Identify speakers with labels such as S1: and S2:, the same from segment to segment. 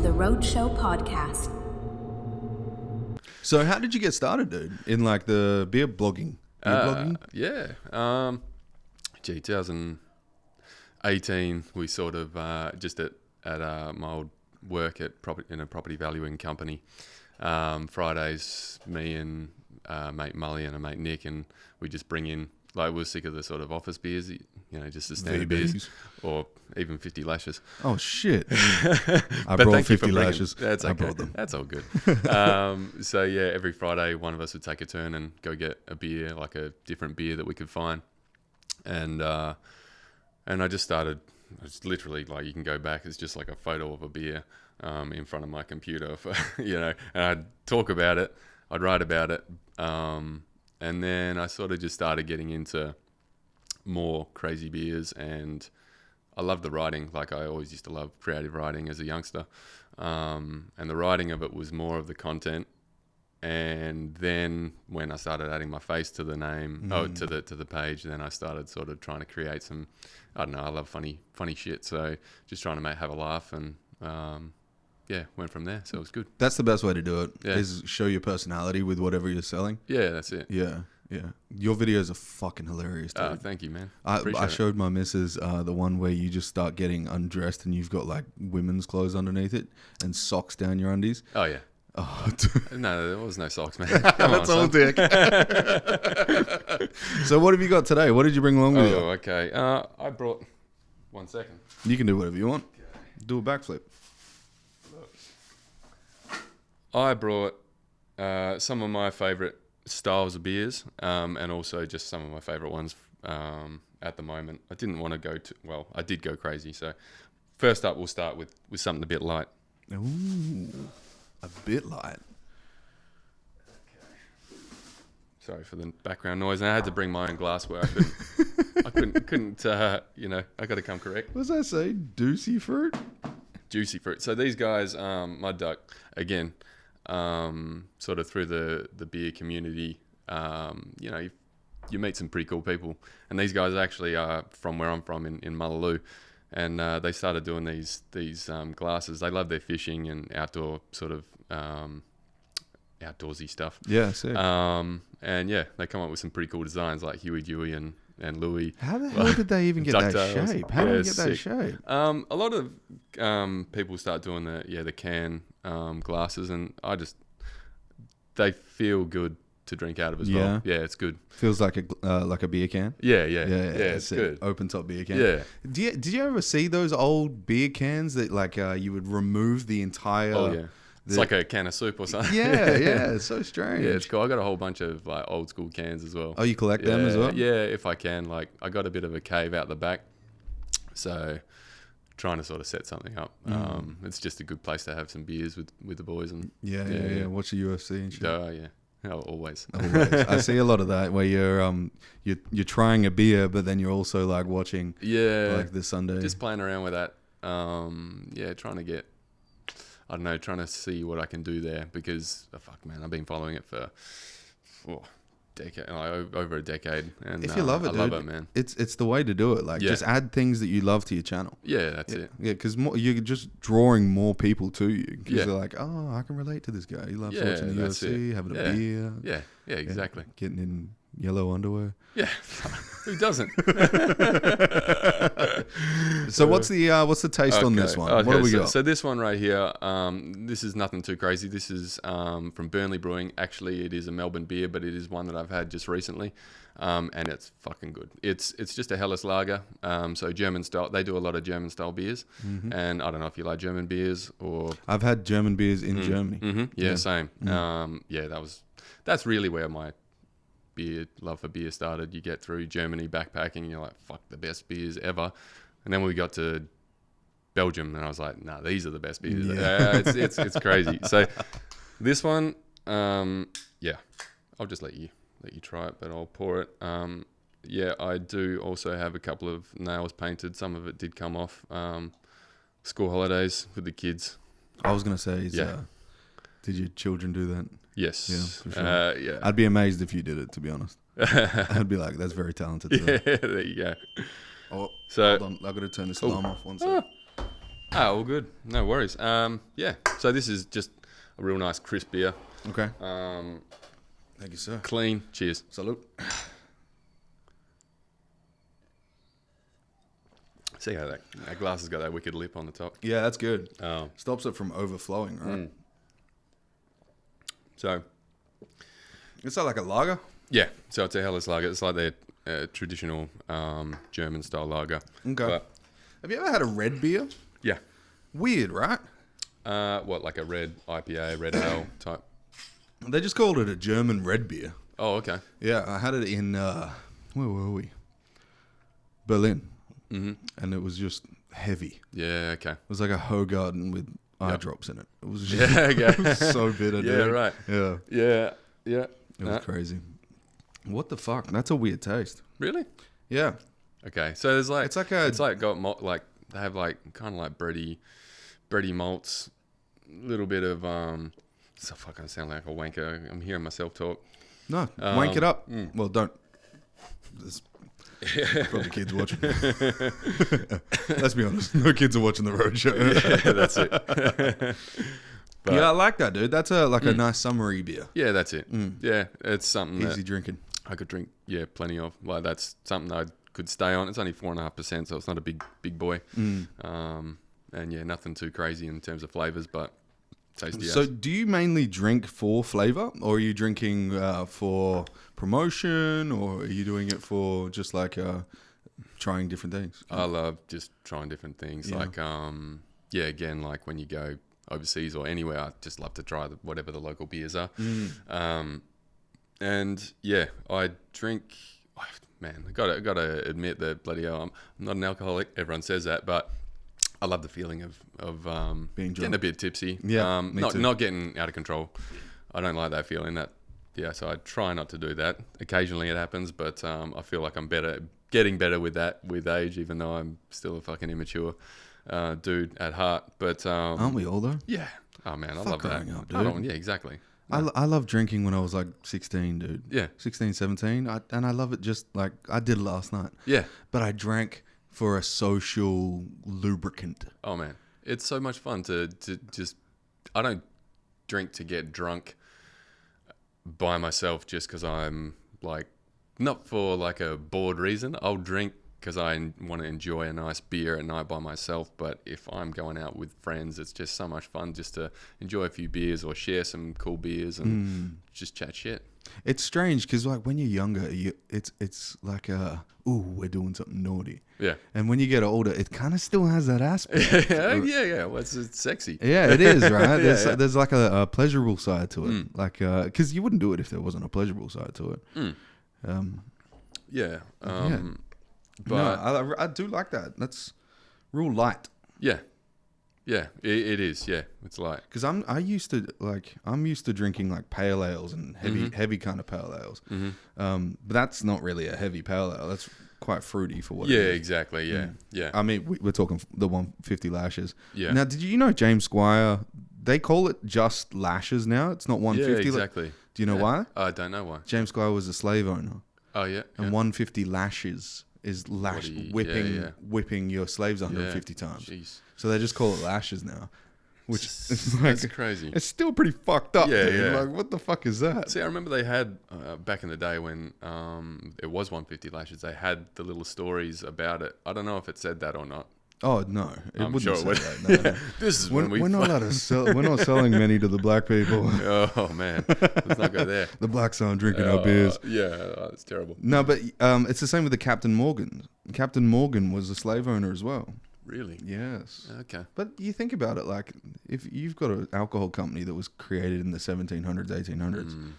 S1: the Roadshow podcast.
S2: So how did you get started, dude? In like the beer blogging?
S3: Yeah. 2018, we sort of just at my old work in a property valuing company. Fridays, me and mate Mully and a mate Nick, and we just bring in, like, we're sick of the sort of office beers, just the standard beers, or even 50 lashes.
S2: Oh shit! I brought 50 lashes.
S3: That's okay.
S2: I brought them.
S3: That's all good. So yeah, every Friday one of us would take a turn and go get a beer, like a different beer that we could find, and I just started. It's literally like, you can go back. It's just like a photo of a beer in front of my computer, and I'd talk about it. I'd write about it, and then I sort of just started getting into more crazy beers, and I love the writing. Like, I always used to love creative writing as a youngster, and the writing of it was more of the content. And then when I started adding my face to the name, to the page, then I started sort of trying to create some, I don't know, I love funny shit, so just trying to have a laugh, and went from there. So it was good.
S2: That's the best way to do it. Yeah. Is show your personality with whatever you're selling.
S3: Yeah, that's it.
S2: Yeah. Your videos are fucking hilarious, dude.
S3: Thank you, man.
S2: I showed my missus the one where you just start getting undressed and you've got like women's clothes underneath it and socks down your undies.
S3: Oh yeah.
S2: Oh,
S3: no, there was no socks, man.
S2: That's all dick. So what have you got today? What did you bring along with you?
S3: Oh, okay. I brought, 1 second.
S2: You can do whatever you want. Okay. Do a backflip.
S3: I brought some of my favourite styles of beers, and also just some of my favourite ones at the moment. I didn't want to go I did go crazy. So first up, we'll start with something a bit light.
S2: Ooh. A bit light.
S3: Okay. Sorry for the background noise. And I had to bring my own glassware. I couldn't. I got to come correct.
S2: What does that say? Juicy fruit.
S3: Juicy fruit. So these guys, Mud Duck, again, sort of through the beer community. You meet some pretty cool people, and these guys actually are from where I'm from in Mullaloo. And they started doing these glasses. They love their fishing and outdoor sort of outdoorsy stuff.
S2: Yeah, sick.
S3: And yeah, they come up with some pretty cool designs like Huey, Dewey, and Louie.
S2: How the hell did they even get that shape? How did they get that shape?
S3: A lot of people start doing the can glasses, and they feel good to drink out of as well. Yeah, it's good.
S2: Feels like a beer can.
S3: Yeah, it's good.
S2: Open top beer can.
S3: Yeah.
S2: Did you ever see those old beer cans that like you would remove the entire?
S3: Oh yeah. It's like a can of soup or something.
S2: Yeah, it's so strange.
S3: Yeah, it's cool. I got a whole bunch of like old school cans as well.
S2: Oh, you collect them as well?
S3: Yeah, if I can. Like, I got a bit of a cave out the back, so trying to sort of set something up. It's just a good place to have some beers with the boys and
S2: yeah. Watch the UFC and shit.
S3: Oh yeah. Oh, always.
S2: I see a lot of that where you're trying a beer, but then you're also like watching like the Sunday.
S3: Just playing around with that. Trying to get, I don't know, trying to see what I can do there, because I've been following it for over a decade, and
S2: if you love it,
S3: I love it, man.
S2: It's the way to do it. Like, just add things that you love to your channel.
S3: Yeah, that's it.
S2: Yeah, because you're just drawing more people to you. Because they're like, oh, I can relate to this guy. He loves watching the UFC, having a beer.
S3: Yeah, exactly.
S2: Getting in yellow underwear.
S3: Yeah, who doesn't?
S2: So what's the taste on this one?
S3: Okay,
S2: what do we got?
S3: So this one right here, this is nothing too crazy. This is from Burnley Brewing. Actually, it is a Melbourne beer, but it is one that I've had just recently, and it's fucking good. It's just a Helles lager, so German style. They do a lot of German style beers, and I don't know if you like German beers or.
S2: I've had German beers in Germany.
S3: Mm-hmm. Yeah, same. That's really where my love for beer started. You get through Germany backpacking and you're like, fuck, the best beers ever. And then we got to Belgium and I was like, nah, these are the best beers. It's crazy. So this one, I'll just let you try it, but I'll pour it. I do also have a couple of nails painted. Some of it did come off school holidays with the kids.
S2: I was going to say, did your children do that?
S3: Yes.
S2: Yeah, for sure. I'd be amazed if you did it, to be honest. I'd be like, that's very talented.
S3: Yeah, there you go.
S2: Oh, hold on. I've got to turn this alarm off. 1 second.
S3: Oh, all good. No worries. Yeah. So this is just a real nice crisp beer.
S2: Okay. Thank you, sir.
S3: Clean. Cheers.
S2: Salute.
S3: See how that glass has got that wicked lip on the top.
S2: Yeah, that's good.
S3: Oh.
S2: Stops it from overflowing, right?
S3: So,
S2: Is that like a lager?
S3: yeah. So it's a Helles lager. It's like their traditional German style lager.
S2: Okay.
S3: But,
S2: Have you ever had a red beer?
S3: yeah.
S2: Weird, right?
S3: What, like a red IPA, red ale type?
S2: They just called it a German red beer.
S3: Oh, okay.
S2: Yeah, I had it in, where were we? Berlin.
S3: Mm-hmm.
S2: And it was just heavy.
S3: Yeah, okay.
S2: It was like a Hogarden with eye
S3: Yep.
S2: drops in it. It was just
S3: Yeah, okay.
S2: it was so bitter, dude.
S3: Yeah, right.
S2: Yeah,
S3: Yeah, yeah.
S2: it was crazy. What the fuck? That's a weird taste.
S3: Really?
S2: Yeah.
S3: Okay, so there's like
S2: It's like a-
S3: it's like got malt, like they have like kind of like bready malts, little bit of so fucking sound like a wanker. I'm hearing myself talk.
S2: No, wank it up. Well, don't. There's probably kids watching. Let's be honest. No kids are watching the Roadshow.
S3: Yeah, that's it. But,
S2: Yeah, I like that, dude. That's a nice summery beer.
S3: yeah, that's it. Yeah, it's something
S2: Easy
S3: that
S2: drinking.
S3: I could drink. Yeah, plenty of. Like that's something I could stay on. It's only 4.5%, so it's not a big boy. And yeah, nothing too crazy in terms of flavors, but tasty.
S2: So,
S3: as.
S2: do you mainly drink for flavor, or are you drinking for promotion, or are you doing it for just like trying different things?
S3: I love just trying different things.
S2: Yeah.
S3: Like, again, like when you go overseas or anywhere, I just love to try whatever the local beers are. And yeah, I drink. Oh, man, I gotta admit that bloody hell, I'm not an alcoholic. Everyone says that, but I love the feeling of
S2: Being
S3: getting
S2: drunk.
S3: a bit tipsy.
S2: Yeah, me too.
S3: not getting out of control. I don't like that feeling. So I try not to do that. Occasionally it happens, but I feel like I'm getting better with that with age, even though I'm still a fucking immature dude at heart. But
S2: Aren't we all though?
S3: yeah. Oh man, I
S2: Fuck
S3: love that.
S2: growing up,
S3: I don't-
S2: dude.
S3: yeah, exactly.
S2: I love drinking when I was like 16, dude.
S3: Yeah.
S2: 16, 17. And I love it just like I did last night.
S3: Yeah.
S2: But I drank for a social lubricant.
S3: Oh man, it's so much fun to just. I don't drink to get drunk by myself just because I'm like not for like a bored reason. I'll drink because I want to enjoy a nice beer at night by myself. But if I'm going out with friends, it's just so much fun just to enjoy a few beers or share some cool beers and just chat shit.
S2: It's strange because like when you're younger, it's like we're doing something naughty.
S3: Yeah.
S2: And when you get older, it kind of still has that aspect.
S3: yeah. Well, it's sexy.
S2: Yeah, it is, right?
S3: Yeah.
S2: There's like a pleasurable side to it. Like, because you wouldn't do it if there wasn't a pleasurable side to it.
S3: Yeah.
S2: Yeah.
S3: But
S2: no, I do like that. That's real light.
S3: yeah, it is. Yeah, it's like
S2: Because I'm used to drinking like pale ales and heavy kind of pale ales. But that's not really a heavy pale ale. That's quite fruity for what.
S3: yeah,
S2: it is.
S3: exactly. Yeah.
S2: I mean, we're talking the 150 lashes.
S3: Yeah.
S2: Now, did you know James Squire? They call it just lashes now. It's not 150.
S3: Yeah, exactly.
S2: Do you know why?
S3: I don't know why.
S2: James Squire was a slave owner,
S3: Oh yeah.
S2: and 150 lashes is whipping your slaves 150 times.
S3: Jeez.
S2: So they just call it lashes now, which is like
S3: That's crazy.
S2: it's still pretty fucked up.
S3: Yeah,
S2: dude.
S3: yeah.
S2: Like, what the fuck is that?
S3: See, I remember they had back in the day when it was 150 lashes. They had the little stories about it. I don't know if it said that or not.
S2: Oh no, it
S3: I'm
S2: wouldn't
S3: sure
S2: say
S3: it would.
S2: that. No, no.
S3: This is when
S2: We're not allowed to sell. We're not selling many to the black people.
S3: Oh man, let's not go there.
S2: The blacks aren't drinking our beers.
S3: Yeah, it's terrible.
S2: No, but it's the same with the Captain Morgan. Captain Morgan was a slave owner as well.
S3: Really?
S2: Yes.
S3: Okay.
S2: But you think about it, like if you've got an alcohol company that was created in the 1700s, 1800s,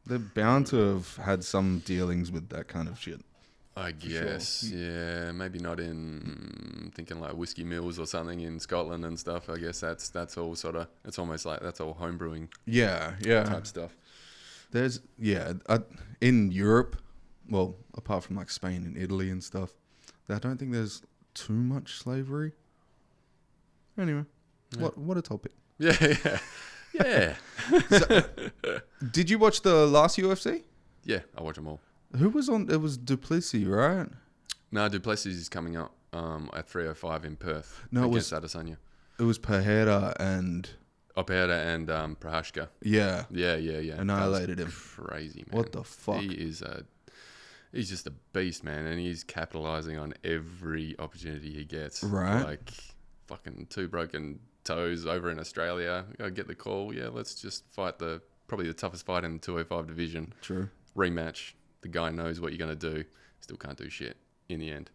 S2: they're bound to have had some dealings with that kind of shit.
S3: I guess, yeah, maybe not in thinking like whiskey mills or something in Scotland and stuff. I guess that's all sort of, it's almost like that's all homebrewing
S2: Yeah.
S3: type stuff.
S2: There's in Europe, well, apart from like Spain and Italy and stuff, I don't think there's too much slavery. Anyway, what a topic.
S3: Yeah.
S2: Did you watch the last UFC?
S3: Yeah, I watch them all.
S2: Who was on? It was Duplessis, right?
S3: No, Duplessis is coming up at 3:05 in Perth
S2: No, it
S3: against Adesanya.
S2: It was Pajeda and
S3: Opera and Prahashka.
S2: yeah,
S3: Yeah.
S2: annihilated him.
S3: Crazy, man.
S2: What the fuck?
S3: He's just a beast, man, and he's capitalizing on every opportunity he gets.
S2: Right.
S3: Like fucking 2 broken toes over in Australia. I get the call. Yeah, let's just fight probably the toughest fight in the 205 division.
S2: True.
S3: Rematch. The guy knows what you're gonna do. Still can't do shit in the end.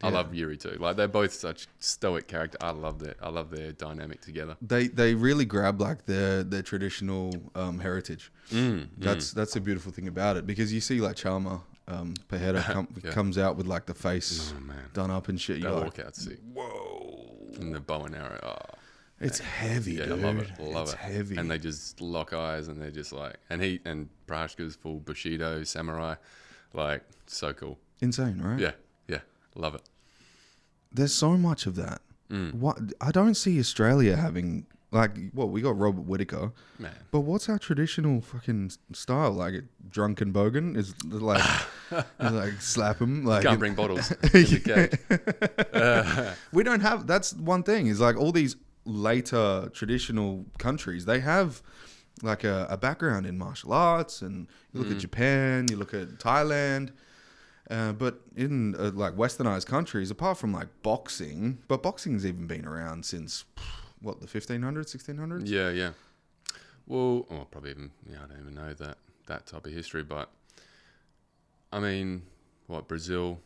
S3: I
S2: Yeah.
S3: love Yuri too. Like they're both such stoic character. I love their dynamic together.
S2: They really grab like their traditional heritage. That's the beautiful thing about it, because you see like Chalma Pajeda comes out with like the face done up and shit.
S3: That
S2: You're like,
S3: walkout sick.
S2: whoa!
S3: And the bow and arrow. Oh,
S2: It's heavy,
S3: yeah,
S2: dude.
S3: I love it.
S2: It's heavy.
S3: And they just lock eyes, and they're just like, and Prahashka's full Bushido samurai, like so cool.
S2: Insane, right?
S3: Yeah, love it.
S2: There's so much of that. What I don't see Australia having like we got Robert Whittaker,
S3: Man.
S2: but what's our traditional fucking style? Like drunken bogan is like like slap him like
S3: Can't bring bottles in the cage.
S2: we don't have. That's one thing is like all these later traditional countries, they have like a background in martial arts, and you look at Japan, you look at Thailand. But in like westernized countries, apart from like boxing, but boxing's even been around since what, the 1500s, 1600s?
S3: Yeah. Well, probably even I don't even know that type of history, but I mean, what, Brazil?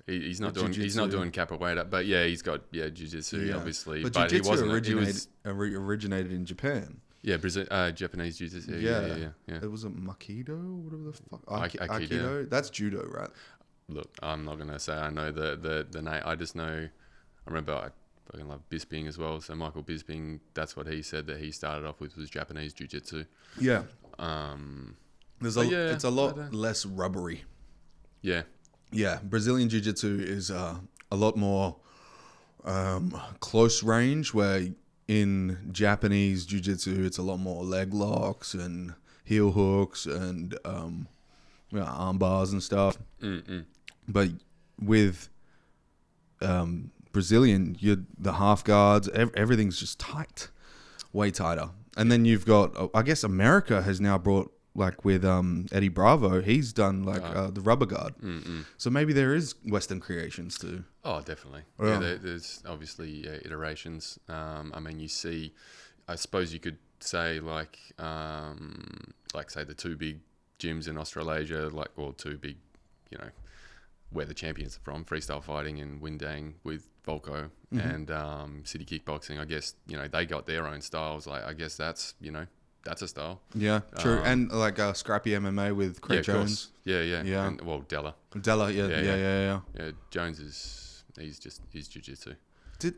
S3: He's not doing capoeira, but yeah, he's got jiu-jitsu obviously,
S2: but
S3: he
S2: jiu-jitsu
S3: wasn't.
S2: originated in Japan.
S3: Yeah, Brazil, Japanese jiu-jitsu. Yeah.
S2: It was a Makido, whatever the fuck.
S3: Aikido.
S2: Aikido. That's judo, right?
S3: Look, I'm not gonna say I know the name. I just know. I remember I fucking love Bisping as well. So Michael Bisping, that's what he said that he started off with was Japanese jiu-jitsu.
S2: Yeah. It's a lot
S3: but,
S2: less rubbery.
S3: Yeah.
S2: Yeah, Brazilian jiu-jitsu is a lot more close range, where in Japanese jiu-jitsu it's a lot more leg locks and heel hooks and arm bars and stuff. But with Brazilian, the half guards, everything's just tight, way tighter. And then you've got, I guess America has now brought, like with Eddie Bravo, he's done like the rubber guard. So maybe there is Western creations too.
S3: Oh, definitely.
S2: Yeah.
S3: Yeah, there's obviously iterations. I mean, you see, I suppose you could say like say the 2 big gyms in Australasia, two big, where the champions are from, freestyle fighting in Windang with Volko and city kickboxing. I guess, they got their own styles. Like, I guess that's a style.
S2: Yeah, true. And like scrappy MMA with Craig Jones.
S3: Yeah.
S2: Yeah.
S3: And, Della.
S2: Yeah.
S3: Yeah, Jones he's jiu-jitsu.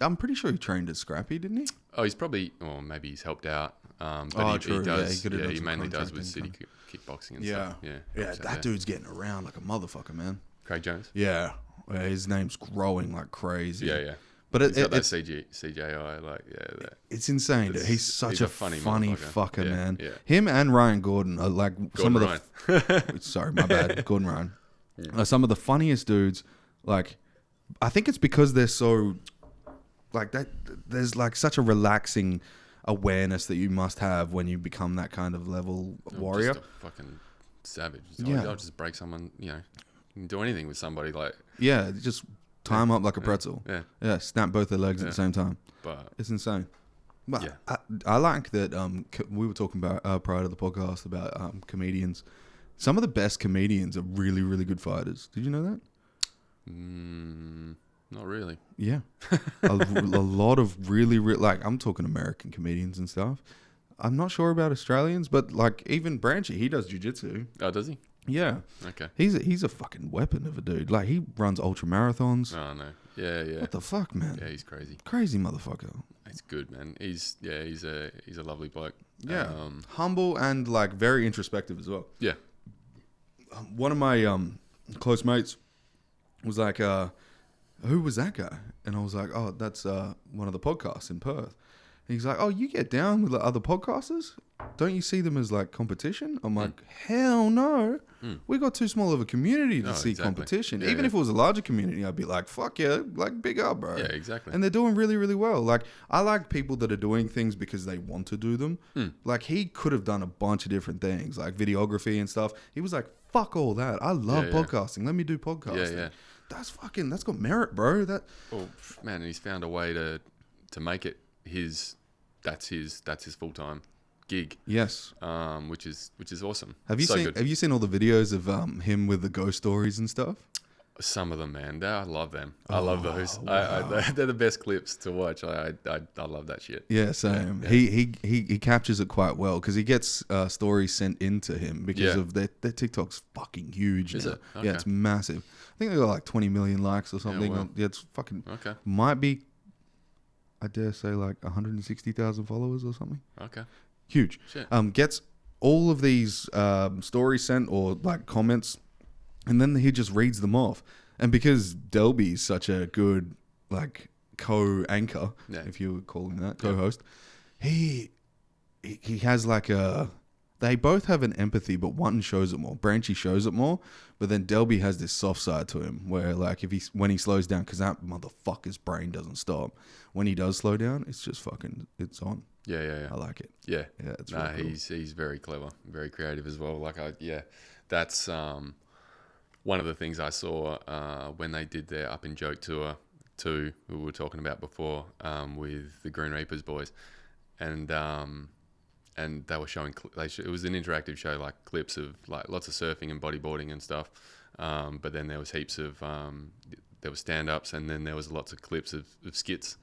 S2: I'm pretty sure he trained at Scrappy, didn't he?
S3: Oh, he's probably, or maybe he's helped out. But
S2: true.
S3: he does.
S2: Yeah,
S3: he mainly does with city kickboxing and stuff.
S2: Yeah, that dude's getting around like a motherfucker, man.
S3: Craig Jones.
S2: Yeah, his name's growing like crazy.
S3: Yeah.
S2: But
S3: he's got that CGI,
S2: it's insane, dude. He's such a funny fucker, man.
S3: Yeah.
S2: Him and Ryan Gordon are like some of
S3: Ryan.
S2: sorry, my bad, Gordon Ryan. Are some of the funniest dudes. Like, I think it's because they're so like that. There's like such a relaxing awareness that you must have when you become that kind of level warrior.
S3: Just a fucking savage.
S2: Yeah.
S3: I'll just break someone. You can do anything with somebody. Like,
S2: yeah, just tie them up like a pretzel.
S3: Yeah.
S2: Snap both their legs at the same time.
S3: But
S2: It's insane. But
S3: yeah.
S2: I like that. We were talking about prior to the podcast about comedians. Some of the best comedians are really, really good fighters. Did you know that?
S3: Not really.
S2: Yeah, a lot of really, like I'm talking American comedians and stuff. I'm not sure about Australians, but like even Branchy, he does jiu-jitsu.
S3: Oh, does he?
S2: Yeah.
S3: Okay.
S2: He's a fucking weapon of a dude. Like he runs ultra marathons.
S3: Oh no. Yeah.
S2: What the fuck, man?
S3: Yeah, he's crazy.
S2: Crazy motherfucker.
S3: He's good, man. He's a lovely bloke.
S2: Yeah. Humble and like very introspective as well.
S3: Yeah.
S2: One of my close mates was like, who was that guy? And I was like, oh, that's one of the podcasts in Perth. And he's like, oh, you get down with the other podcasters? Don't you see them as like competition? I'm like, hell no. We got too small of a community to see competition.
S3: Yeah,
S2: Even if it was a larger community, I'd be like, fuck yeah, like big up, bro.
S3: Yeah, exactly.
S2: And they're doing really, really well. Like, I like people that are doing things because they want to do them. Like, he could have done a bunch of different things, like videography and stuff. He was like, fuck all that. I love podcasting. Let me do podcasting.
S3: Yeah.
S2: That's got merit, bro.
S3: Oh man, and he's found a way to make it that's his full time gig.
S2: Yes.
S3: Which is awesome.
S2: Have you seen all the videos of him with the ghost stories and stuff?
S3: Some of them, man. I love them. I love those. Wow. They're the best clips to watch. I love that shit.
S2: Yeah, same. Yeah. He captures it quite well because he gets stories sent into him because of their TikTok's fucking huge.
S3: Is
S2: now.
S3: it? Okay.
S2: Yeah, it's massive. I think they got like 20 million likes or something.
S3: Yeah, well.
S2: It's fucking
S3: okay.
S2: Might be, I dare say, like 160,000 followers or something.
S3: Okay.
S2: Huge.
S3: Shit.
S2: Gets all of these stories sent or like comments, and then he just reads them off. And because Delby's such a good like co-anchor, if you would call him that, co-host, he has like a. They both have an empathy, but one shows it more. Branchy shows it more, but then Delby has this soft side to him where, like, when he slows down, because that motherfucker's brain doesn't stop. When he does slow down, it's just fucking, it's on.
S3: Yeah.
S2: I like it.
S3: Yeah.
S2: It's really cool.
S3: He's very clever, very creative as well. Like, that's one of the things I saw when they did their Up in Joke tour too, we were talking about before, with the Green Reapers boys, and they were showing. It was an interactive show, like clips of like lots of surfing and bodyboarding and stuff. But then there was heaps of there was stand-ups, and then there was lots of clips of skits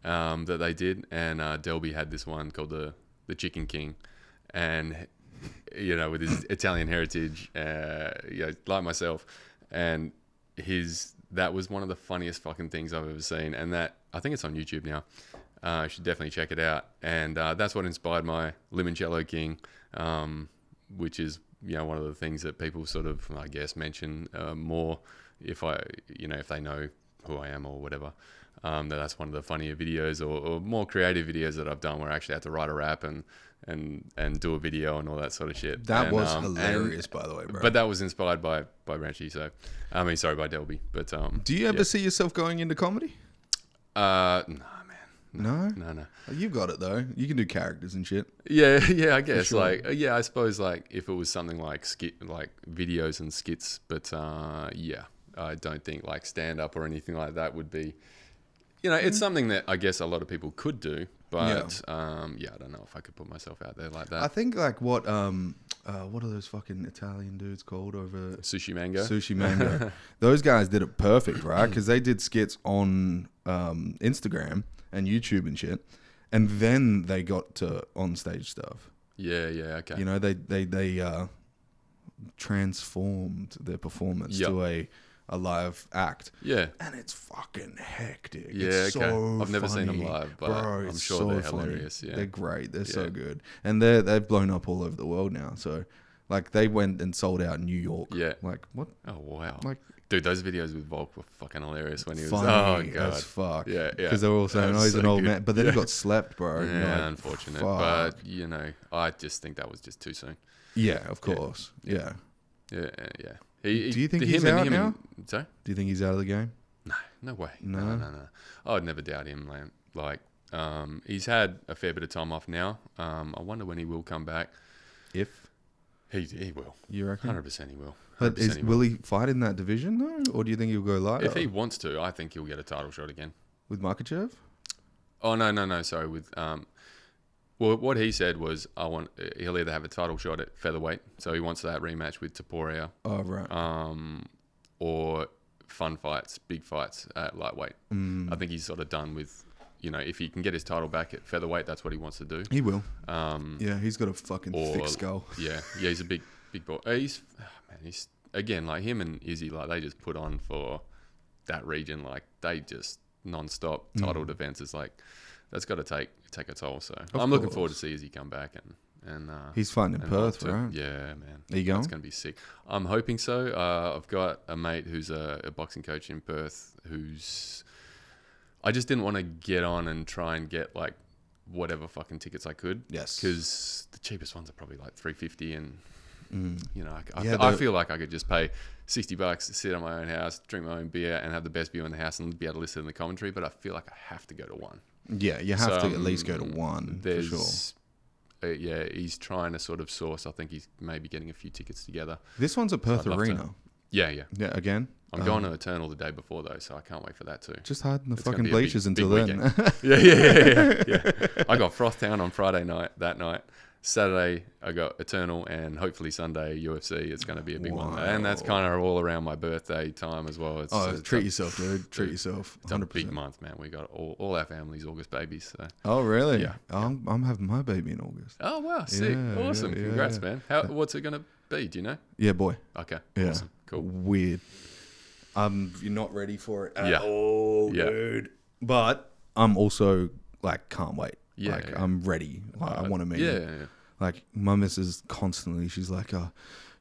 S3: that they did. And Delby had this one called the Chicken King, and with his Italian heritage, like myself, and that was one of the funniest fucking things I've ever seen. And that I think it's on YouTube now. You should definitely check it out. And that's what inspired my limoncello king, which is one of the things that people sort of, I guess, mention more if they know who I am or whatever. That's one of the funnier videos or more creative videos that I've done where I actually had to write a rap and do a video and all that sort of shit.
S2: That was hilarious, by the way, bro.
S3: But that was inspired by Branchy. So, by Delby. But
S2: do you ever see yourself going into comedy?
S3: Nah, man.
S2: No?
S3: No.
S2: You got it though. You can do characters and shit.
S3: Yeah, I guess.
S2: Sure.
S3: I suppose like if it was something like videos and skits, but I don't think like stand up or anything like that would be. It's something that I guess a lot of people could do, but I don't know if I could put myself out there like that.
S2: I think like what are those fucking Italian dudes called over
S3: Sushi Mango?
S2: Sushi Mango. Those guys did it perfect, right? Because they did skits on Instagram and YouTube and shit, and then they got to on stage stuff.
S3: Yeah, okay.
S2: They transformed their performance to a live act.
S3: Yeah.
S2: And it's fucking hectic.
S3: Yeah,
S2: it's
S3: okay.
S2: so
S3: I've never
S2: funny.
S3: seen them live, but
S2: bro,
S3: I'm sure
S2: so
S3: they're
S2: funny.
S3: hilarious. Yeah.
S2: They're great. They're so good. And they've blown up all over the world now. So like they went and sold out in New York.
S3: Yeah.
S2: Like what?
S3: Oh wow.
S2: Like
S3: dude, those videos with Volk were fucking hilarious when he was
S2: funny
S3: god.
S2: as fuck.
S3: Yeah.
S2: Because they were all saying, he's an old man. But then he got slept, bro.
S3: Yeah, unfortunate.
S2: Fuck.
S3: But I just think that was just too soon.
S2: Yeah, of course. Yeah.
S3: Yeah.
S2: Do you think he's out now?
S3: Sorry?
S2: Do you think he's out of the game?
S3: No way.
S2: No.
S3: I would never doubt him, man. Like, he's had a fair bit of time off now. I wonder when he will come back.
S2: If
S3: he will,
S2: you reckon?
S3: 100% he will.
S2: But will he fight in that division though, or do you think he'll go lighter?
S3: If he wants to, I think he'll get a title shot again
S2: with Makachev.
S3: Oh no. Sorry, with well, what he said was he'll either have a title shot at featherweight, so he wants that rematch with Taporia.
S2: Oh right.
S3: Or fun fights, big fights at lightweight. I think he's sort of done with. If he can get his title back at featherweight, that's what he wants to do.
S2: He will. Yeah, he's got a fucking thick skull.
S3: Yeah, he's a big boy. He's again like him and Izzy, like they just put on for that region. Like they just non-stop title defenses. Like that's got to take a toll. So I'm looking forward to see Izzy come back and
S2: he's fighting in Perth, right?
S3: Yeah, man.
S2: Are you going?
S3: It's going to be sick. I'm hoping so. I've got a mate who's a boxing coach in Perth I just didn't want to get on and try and get like whatever fucking tickets I could.
S2: Yes.
S3: Because the cheapest ones are probably like $350, and you know,
S2: Yeah,
S3: I feel like I could just pay $60 to sit at my own house, drink my own beer, and have the best view in the house, and be able to listen to the commentary. But I feel like I have to go to one.
S2: Yeah, you have to at least go to one for
S3: There's,
S2: sure.
S3: Yeah, he's trying to sort of source. I think he's maybe getting a few tickets together.
S2: This one's at Perth
S3: I'd love
S2: Arena.
S3: to. Yeah.
S2: Yeah, again.
S3: I'm going to Eternal the day before though, so I can't wait for that too.
S2: Just hide in the
S3: It's gonna
S2: fucking
S3: be a big-
S2: bleachers
S3: big
S2: until then.
S3: weekend. Yeah. I got Frothtown on Friday night. That night, Saturday I got Eternal, and hopefully Sunday UFC. It's going to be a big one, and that's kind of all around my birthday time as well. It's,
S2: Treat yourself, dude. Treat yourself.
S3: It's a
S2: 100%.
S3: big month, man. We got all our families August babies. So.
S2: Oh, really?
S3: Yeah.
S2: I'm having my baby in August.
S3: Oh wow, sick,
S2: Yeah,
S3: awesome,
S2: yeah,
S3: congrats,
S2: yeah.
S3: man. What's it going to be? Do you know?
S2: Yeah, boy.
S3: Okay,
S2: Yeah.
S3: awesome, cool.
S2: Weird. You're not ready for it at
S3: Yeah.
S2: all,
S3: Yeah.
S2: dude. But I'm also like, can't wait.
S3: Yeah,
S2: like,
S3: yeah.
S2: I'm ready. Like, I want to meet
S3: Yeah,
S2: him.
S3: yeah.
S2: Like, my missus constantly, she's like,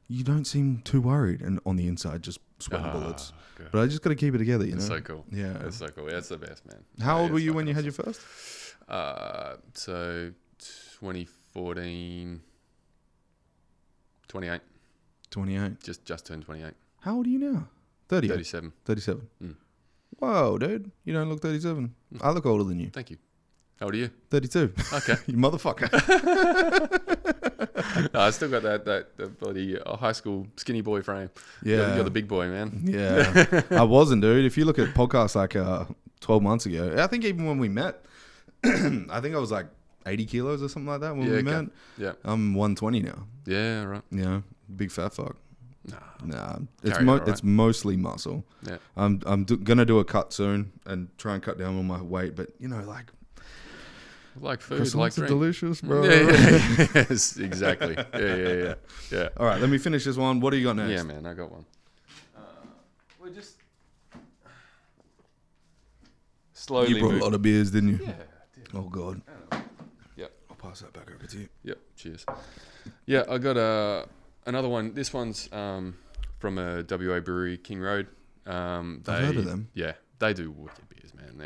S2: you don't seem too worried. And on the inside, just sweating bullets.
S3: Good.
S2: But I just got to keep it together, you know?
S3: That's so cool.
S2: Yeah.
S3: That's so cool. That's the best, man.
S2: How
S3: Yeah,
S2: old were
S3: it's
S2: you when you
S3: fucking
S2: had your first?
S3: awesome. So 2014, 28.
S2: 28.
S3: Just turned 28.
S2: How old are you now? 30.
S3: 37.
S2: 37.
S3: Mm.
S2: Whoa, dude. You don't look 37. I look older than you.
S3: Thank you. How old are you?
S2: 32.
S3: Okay.
S2: You motherfucker.
S3: No, I still got that bloody high school skinny boy frame.
S2: Yeah.
S3: You're the big boy, man.
S2: Yeah. I wasn't, dude. If you look at podcasts like 12 months ago, I think even when we met, I think I was like 80 kilos or something like that when we
S3: okay.
S2: met.
S3: Yeah.
S2: I'm 120 now.
S3: Yeah, right.
S2: You know, big fat fuck. Nah, it's
S3: Carry it, alright.
S2: it's mostly muscle.
S3: Yeah.
S2: I'm gonna do a cut soon and try and cut down on my weight, but you know, like
S3: Like food,
S2: croissants
S3: like
S2: are
S3: drink.
S2: delicious, bro.
S3: Yeah. Yes, exactly. Yeah.
S2: All right, let me finish this one. What do you got next?
S3: Yeah, man, I got one. We're just slowly.
S2: You brought a lot of beers, didn't you?
S3: Yeah, I did.
S2: Oh god.
S3: Yep.
S2: I'll pass that back over to you.
S3: Yep. Cheers. Yeah, I got another one. This one's from a WA brewery, King Road.
S2: I've heard of them.
S3: Yeah, they do wicked beers, man.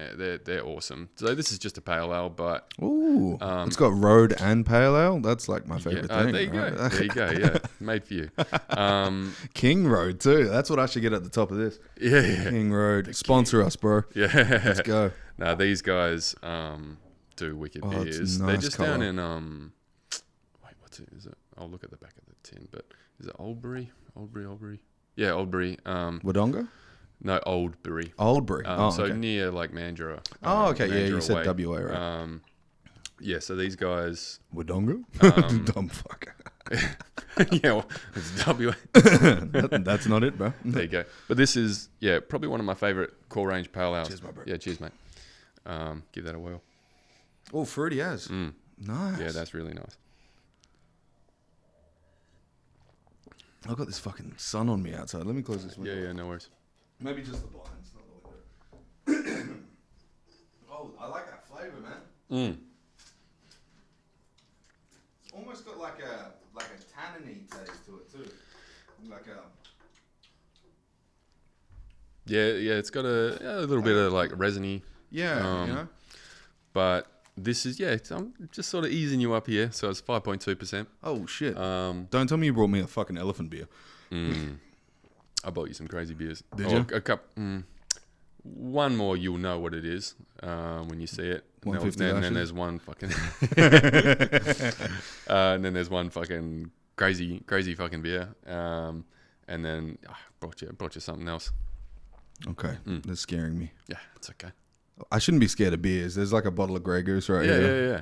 S3: They're awesome. So this is just a pale ale, but
S2: Ooh, it's got road and pale ale. That's like my favorite thing.
S3: there you
S2: right?
S3: go. There you go. Yeah, made for you.
S2: King Road too. That's what I should get at the top of this.
S3: Yeah.
S2: King Road, sponsor us, bro.
S3: Yeah.
S2: Let's go.
S3: Now these guys do wicked
S2: Oh, it's
S3: beers.
S2: a
S3: They're
S2: nice
S3: just
S2: colour.
S3: down in wait, what's it? Is it? I'll look at the back of the tin, but is it Oldbury? Yeah, Oldbury.
S2: Wodonga?
S3: No, Oldbury.
S2: Oldbury.
S3: So
S2: okay.
S3: near like Mandurah.
S2: Oh, okay. Yeah, you
S3: Mandurah
S2: said
S3: way.
S2: WA, right?
S3: Yeah, so these guys.
S2: Wodonga? Dumb fucker.
S3: Yeah, well, it's WA.
S2: That's not it, bro.
S3: There you go. But this is probably one of my favorite core range pale ales.
S2: Cheers, my bro.
S3: Yeah, cheers, mate. Give that a whirl.
S2: Oh, fruity as. Nice.
S3: Yeah, that's really nice.
S2: I've got this fucking sun on me outside. Let me close this window.
S3: Yeah, no worries.
S2: Maybe just the blinds, not the window. Oh, I like that flavor, man. It's almost got like a tanniny taste to it too. Like a
S3: Yeah, it's got a little bit of like resiny,
S2: you know.
S3: but this is I'm just sort of easing you up here. So it's 5.2%.
S2: Oh shit! Don't tell me you brought me a fucking elephant beer.
S3: I bought you some crazy beers.
S2: Did you?
S3: A cup. One more, you'll know what it is when you see it.
S2: 150
S3: And then
S2: lashes?
S3: there's one fucking. And then there's one fucking crazy fucking beer. And then I brought you something else.
S2: Okay, that's scaring me.
S3: Yeah, it's okay.
S2: I shouldn't be scared of beers. There's like a bottle of Grey Goose right here.
S3: Yeah.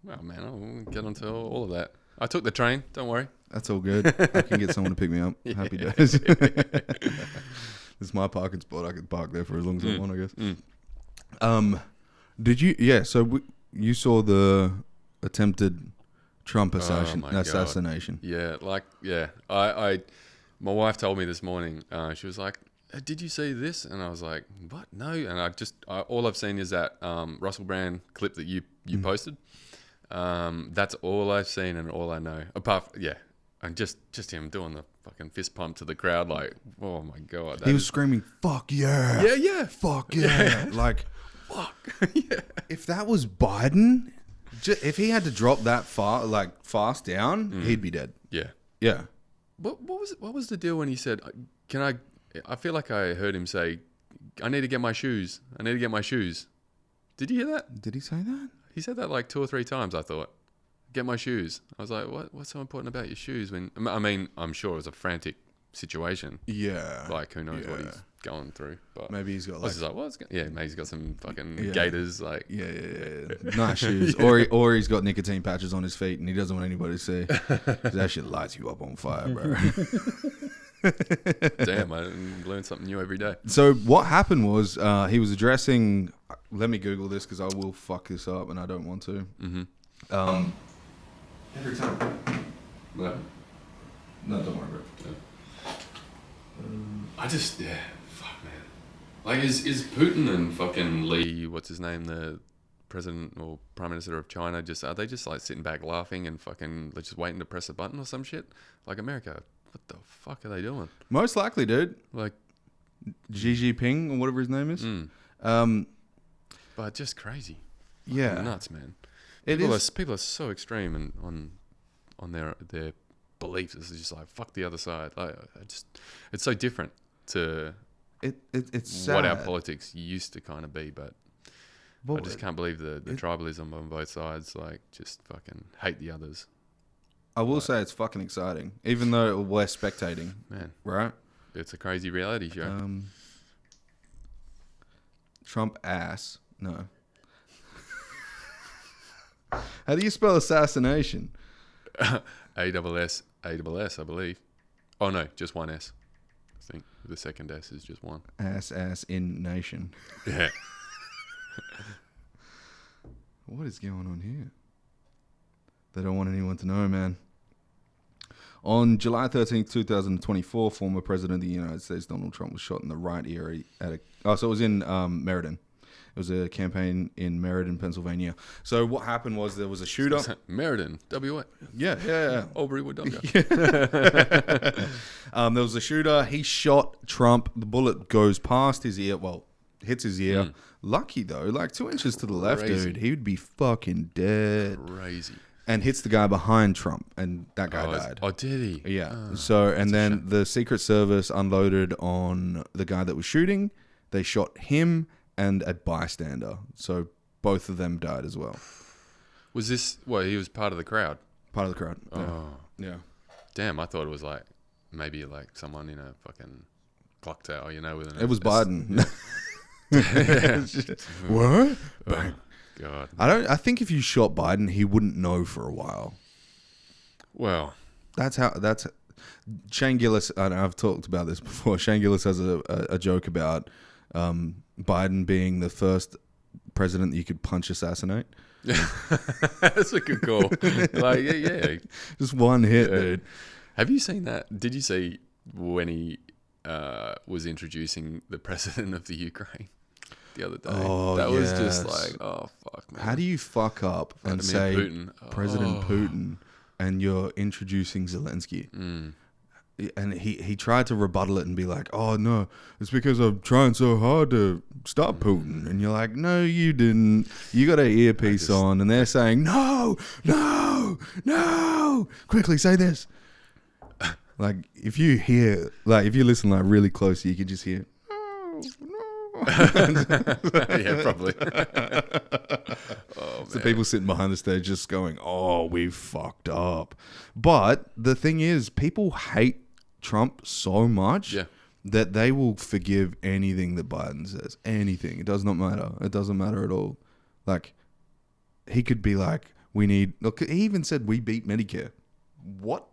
S3: Well, man, I'll get onto all of that. I took the train. Don't worry.
S2: That's all good. I can get someone to pick me up. Happy days. This is my parking spot. I can park there for as long as I want, I guess. Did you? Yeah. So you saw the attempted Trump assassination.
S3: Yeah, I my wife told me this morning. She was like, "Did you see this?" And I was like, "What? No." And all I've seen is that Russell Brand clip that you posted. That's all I've seen and all I know. Apart from, and just him doing the fucking fist pump to the crowd, like, oh my god,
S2: He was screaming, "Fuck yeah,
S3: yeah,
S2: fuck yeah!" Like,
S3: fuck, yeah.
S2: if that was Biden, If he had to drop that fast down, he'd be dead.
S3: Yeah.
S2: Yeah.
S3: What was the deal when he said, "Can I feel like I heard him say, I need to get my shoes. I need to get my shoes." Did you hear that?
S2: Did he say that?
S3: He said that like 2 or 3 times, I thought. Get my shoes. I was like, what's so important about your shoes? I mean, I'm sure it was a frantic situation.
S2: Yeah.
S3: Like, who knows what he's going through. But
S2: maybe he's got
S3: I was just like, maybe he's got some fucking
S2: Yeah.
S3: gators. Like,
S2: Yeah. Nice shoes. Or he's got nicotine patches on his feet and he doesn't want anybody to see. 'Cause that shit lights you up on fire, bro.
S3: damn, I learn something new every day.
S2: So what happened was he was addressing... Let me Google this because I will fuck this up and I don't want to.
S3: Mm-hmm.
S2: Every time.
S3: No,
S2: don't worry about it.
S3: Fuck, man. Like, is Putin and fucking Lee, what's his name, the president or prime minister of China, are they just like sitting back laughing and fucking just waiting to press a button or some shit? Like, America, what the fuck are they doing?
S2: Most likely, dude.
S3: Like,
S2: Xi Jinping or whatever his name is.
S3: But just crazy.
S2: Yeah.
S3: Fucking nuts, man.
S2: It is.
S3: People are so extreme and on their beliefs. It's just like, fuck the other side. Like, it's so different to
S2: It's sad.
S3: what our politics used to kind of be, but I just can't believe the tribalism on both sides. Like, just fucking hate the others.
S2: I will say it's fucking exciting, even though we're spectating.
S3: Man,
S2: Right?
S3: it's a crazy reality show.
S2: Trump ass. No. How do you spell assassination?
S3: ASS, I believe. Oh no, just one S. I think the second S is just one.
S2: Ass in nation.
S3: Yeah.
S2: What is going on here? They don't want anyone to know, man. On July 13th, 2024, former President of the United States, Donald Trump, was shot in the right ear so it was in Meriden. It was a campaign in Meriden, Pennsylvania. So what happened was there was a shooter.
S3: Meriden, WA.
S2: Yeah.
S3: Albury Wodonga.
S2: There was a shooter. He shot Trump. The bullet goes past his ear. Well, hits his ear. Lucky, though. Like 2 inches to the left, dude. He would be fucking dead.
S3: Crazy.
S2: And hits the guy behind Trump. And that guy died.
S3: Oh, did he?
S2: Yeah.
S3: Oh,
S2: and then the Secret Service unloaded on the guy that was shooting. They shot him and a bystander. So both of them died as well.
S3: Was this... Well, he was part of the crowd?
S2: Part of the crowd.
S3: Oh.
S2: Yeah.
S3: Damn, I thought it was like... Maybe like someone in a fucking clock tower, you know, with an...
S2: It was Biden. What?
S3: Oh, God.
S2: I think if you shot Biden, he wouldn't know for a while.
S3: Well...
S2: That's Shane Gillis, and I've talked about this before. Shane Gillis has a joke about Biden being the first president that you could punch assassinate.
S3: That's a good call. Like, yeah.
S2: Just one hit, dude.
S3: Have you seen that? Did you see when he was introducing the president of the Ukraine the other day?
S2: Oh,
S3: that was just
S2: yes.
S3: like, oh, fuck, man.
S2: How do you fuck up and say
S3: Putin.
S2: President Putin and you're introducing Zelensky? And he tried to rebuttal it and be like, oh, no, it's because I'm trying so hard to stop Putin. And you're like, no, you didn't. You got an earpiece on. And they're saying, no, quickly say this. Like, if you listen like really closely, you can just hear, no.
S3: Yeah, probably. Oh,
S2: So
S3: man.
S2: people sitting behind the stage just going, oh, we fucked up. But the thing is, people hate Trump so much that they will forgive anything that Biden says. Anything. It does not matter. It doesn't matter at all. Like, he could be like, look, he even said, we beat Medicare. What?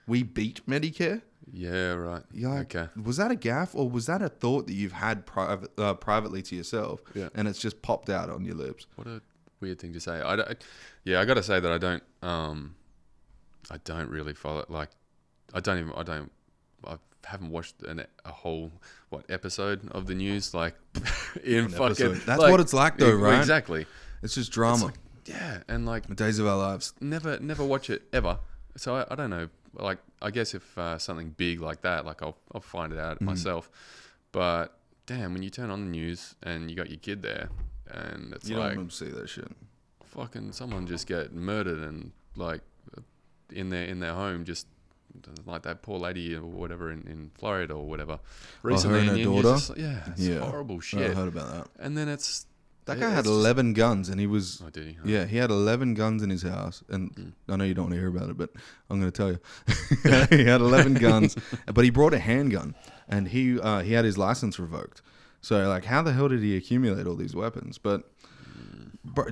S2: We beat Medicare?
S3: Yeah, right.
S2: Like,
S3: okay.
S2: Was that a gaffe or was that a thought that you've had privately to yourself and it's just popped out on your lips?
S3: What a weird thing to say. I got to say that I don't really follow it. Like, I haven't watched a whole episode of the news like in fucking
S2: Episode. That's what it's like though, right?
S3: Exactly.
S2: It's just drama.
S3: And like
S2: The days of our lives.
S3: never watch it ever. So I don't know. Like, I guess if something big like that, like I'll find it out myself. But damn, when you turn on the news and you got your kid there, and it's
S2: You
S3: like,
S2: don't want to see that shit.
S3: fucking someone just get murdered and like in their home, just like that poor lady or whatever in Florida or whatever.
S2: Her and her daughter?
S3: Just, it's horrible shit.
S2: I heard about that.
S3: And then it's
S2: that guy had 11 guns, and he was.
S3: Oh, did he?
S2: Yeah, he had 11 guns in his house, and I know you don't want to hear about it, but I'm going to tell you. He had 11 guns, but he brought a handgun, and he had his license revoked. So, like, how the hell did he accumulate all these weapons? But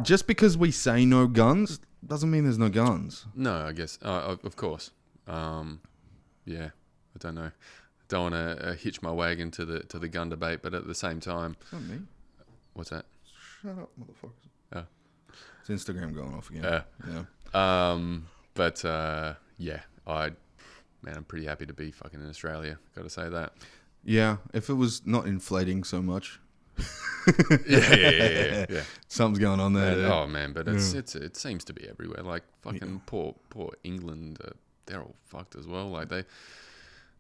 S2: just because we say no guns doesn't mean there's no guns.
S3: No, I guess of course. Yeah, I don't know. Don't want to hitch my wagon to the gun debate, but at the same time,
S2: It's not me.
S3: What's that?
S2: Shut up, motherfuckers.
S3: Oh.
S2: It's Instagram going off again.
S3: Yeah. I'm pretty happy to be fucking in Australia. Got to say that.
S2: Yeah, if it was not inflating so much.
S3: Yeah.
S2: Something's going on there. Dude.
S3: Oh man, but it seems to be everywhere. Like fucking poor England, they're all fucked as well. Like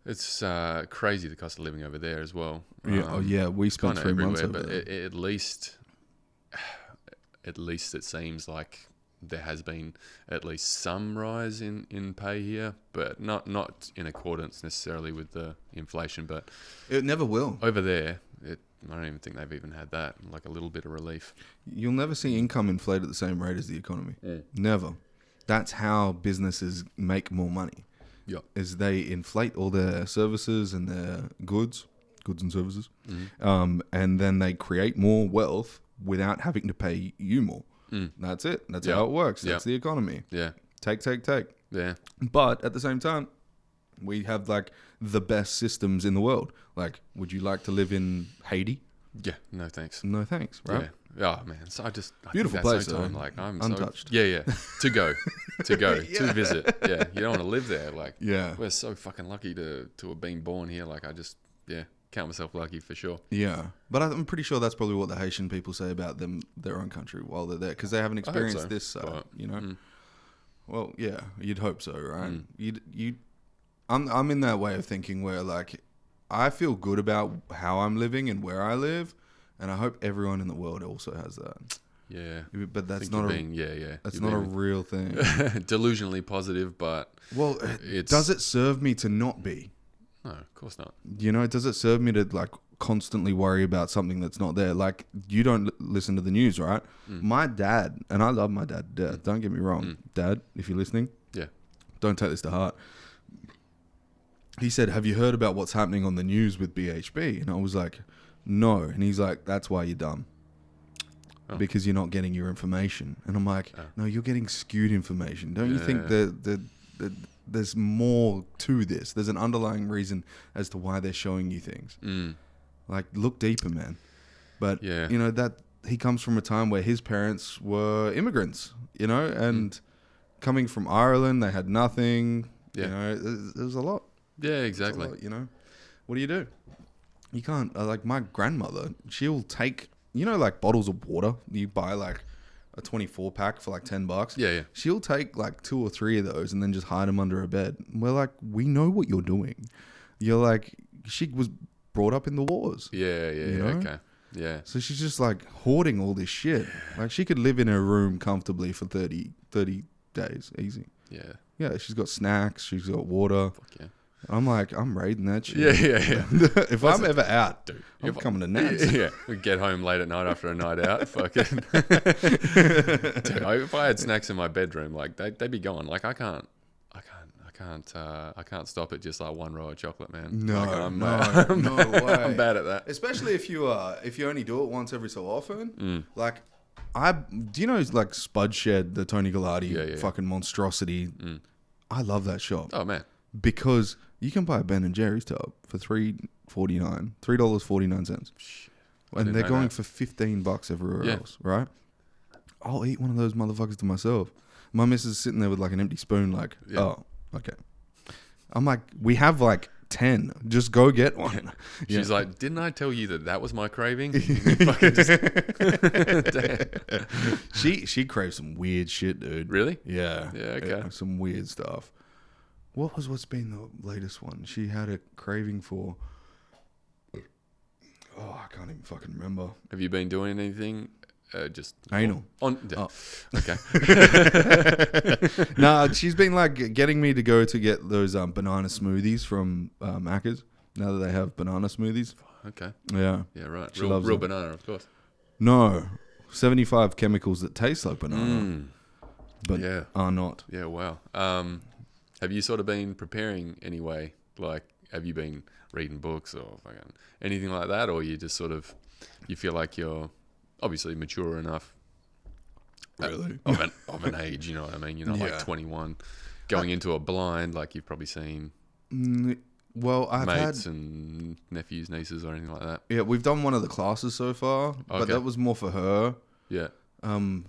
S3: it's crazy the cost of living over there as well.
S2: Yeah. We spent 3 months over
S3: but
S2: there.
S3: At least it seems like there has been at least some rise in pay here, but not in accordance necessarily with the inflation. But
S2: It never will.
S3: over there, I don't even think they've even had that, like a little bit of relief.
S2: You'll never see income inflate at the same rate as the economy. Never. That's how businesses make more money.
S3: Yeah.
S2: Is they inflate all their services and their goods and services, and then they create more wealth without having to pay you more. That's it. That's how it works. That's the economy.
S3: Yeah.
S2: Take.
S3: Yeah.
S2: But at the same time, we have like the best systems in the world. Like, would you like to live in Haiti?
S3: Yeah. No thanks.
S2: No thanks, right?
S3: Yeah. Oh man, so I
S2: Beautiful
S3: think that's
S2: place,
S3: so
S2: though.
S3: like I'm
S2: Untouched.
S3: Yeah. To go, to visit. Yeah. You don't want to live there. Like,
S2: Yeah.
S3: we're so fucking lucky to have been born here. Like, I just count myself lucky for sure.
S2: Yeah, but I'm pretty sure that's probably what the Haitian people say about their own country while they're there, because they haven't experienced
S3: so,
S2: this side,
S3: but,
S2: you know. Well, yeah, you'd hope so, right? I'm in that way of thinking where like I feel good about how I'm living and where I live, and I hope everyone in the world also has that.
S3: Yeah,
S2: but that's
S3: think
S2: not
S3: that's
S2: not a real thing.
S3: Delusionally positive, but
S2: Well, does it serve me to not be?
S3: No, of course not.
S2: You know, does it serve me to like constantly worry about something that's not there? Like, you don't listen to the news, right? My dad, and I love my dad, don't get me wrong. Dad, if you're listening, don't take this to heart. He said, have you heard about what's happening on the news with BHB? And I was like, no. And he's like, that's why you're dumb. Because you're not getting your information. And I'm like, no, you're getting skewed information. Don't you think that there's more to this? There's an underlying reason as to why they're showing you things. Like, look deeper, man. But, you know, that he comes from a time where his parents were immigrants, you know, and coming from Ireland, they had nothing. You know, there's a lot.
S3: Yeah, exactly.
S2: You know, what do? You can't, like my grandmother, she'll take, you know, like bottles of water. You buy like a 24 pack for like $10.
S3: Yeah.
S2: She'll take like 2 or 3 of those and then just hide them under her bed. We're like, we know what you're doing. You're like, she was brought up in the wars.
S3: Yeah.
S2: You know?
S3: Okay. Yeah.
S2: So she's just like hoarding all this shit. Like, she could live in her room comfortably for 30 days, easy.
S3: Yeah.
S2: Yeah, she's got snacks. She's got water.
S3: Fuck yeah.
S2: I'm like, I'm raiding that shit.
S3: Yeah.
S2: If I'm ever out, dude, I'm coming to Nats.
S3: Yeah, we get home late at night after a night out. Fucking. Dude, if I had snacks in my bedroom, like they'd be gone. Like I can't stop at just like one row of chocolate, man.
S2: No,
S3: like,
S2: no way.
S3: I'm bad at that.
S2: Especially if you only do it once every so often. Like, do you know like Spud Shed, the Tony Gallardi fucking monstrosity? I love that shop.
S3: Oh man.
S2: Because you can buy a Ben and Jerry's tub for $3.49, and they're going for $15 everywhere else, right? I'll eat one of those motherfuckers to myself. My missus is sitting there with like an empty spoon, like, oh, okay. I'm like, we have like 10. Just go get one.
S3: She's like, didn't I tell you that was my craving?
S2: She craves some weird shit, dude.
S3: Really?
S2: Yeah.
S3: Yeah. Okay.
S2: Some weird stuff. What's been the latest one? She had a craving for. Oh, I can't even fucking remember.
S3: Have you been doing anything just
S2: Anal.
S3: On.
S2: Oh.
S3: Okay.
S2: Nah, she's been like getting me to go to get those banana smoothies from Macca's. Now that they have banana smoothies.
S3: Okay.
S2: Yeah.
S3: Yeah. Right.
S2: She
S3: Real
S2: loves them.
S3: banana, of course.
S2: No, 75 chemicals that taste like banana, but
S3: Yeah.
S2: are not.
S3: Yeah. Wow. Have you sort of been preparing anyway? Like, have you been reading books or fucking anything like that, or you just sort of you feel like you're obviously mature enough
S2: Really?
S3: of an age, you know what I mean? You're not
S2: Yeah.
S3: like 21 going into a blind, like you've probably seen
S2: Well, I've
S3: mates
S2: had.
S3: and nephews, nieces, or anything like that.
S2: Yeah, we've done one of the classes so far, but
S3: Okay.
S2: that was more for her.
S3: Yeah.
S2: One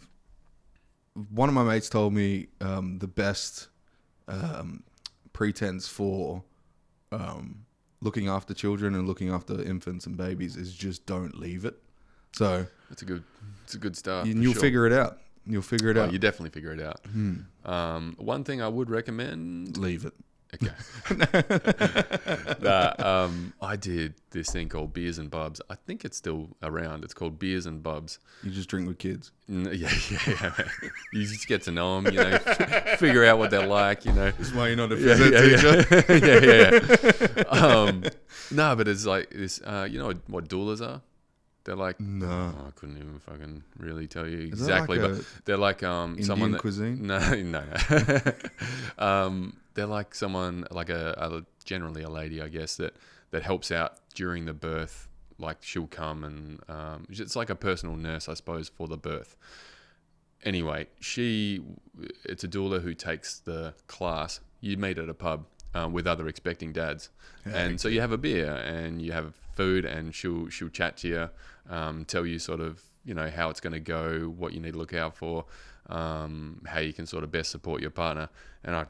S2: of my mates told me the best pretense for looking after children and looking after infants and babies is just don't leave it. So
S3: It's a good start.
S2: you'll figure it out. You'll figure it out.
S3: You definitely figure it out. One thing I would recommend.
S2: Leave it.
S3: Okay. I did this thing called Beers and Bubs. I think it's still around. It's called Beers and Bubs.
S2: You just drink with kids.
S3: Yeah. You just get to know them, figure out what they're like,
S2: This is why you're not a
S3: Yeah,
S2: phys ed teacher.
S3: yeah. No, but it's like this. You know what doulas are? They're like
S2: No.
S3: I couldn't even fucking really tell you
S2: Is that
S3: exactly,
S2: like
S3: but
S2: a
S3: they're like
S2: Indian
S3: someone that,
S2: cuisine?
S3: No. They're like someone like generally a lady, I guess, that helps out during the birth. Like she'll come and it's like a personal nurse, I suppose, for the birth. Anyway, it's a doula who takes the class. You meet at a pub with other expecting dads, and so you have a beer and you have food, and she'll chat to you, tell you sort of how it's going to go, what you need to look out for, how you can sort of best support your partner. And I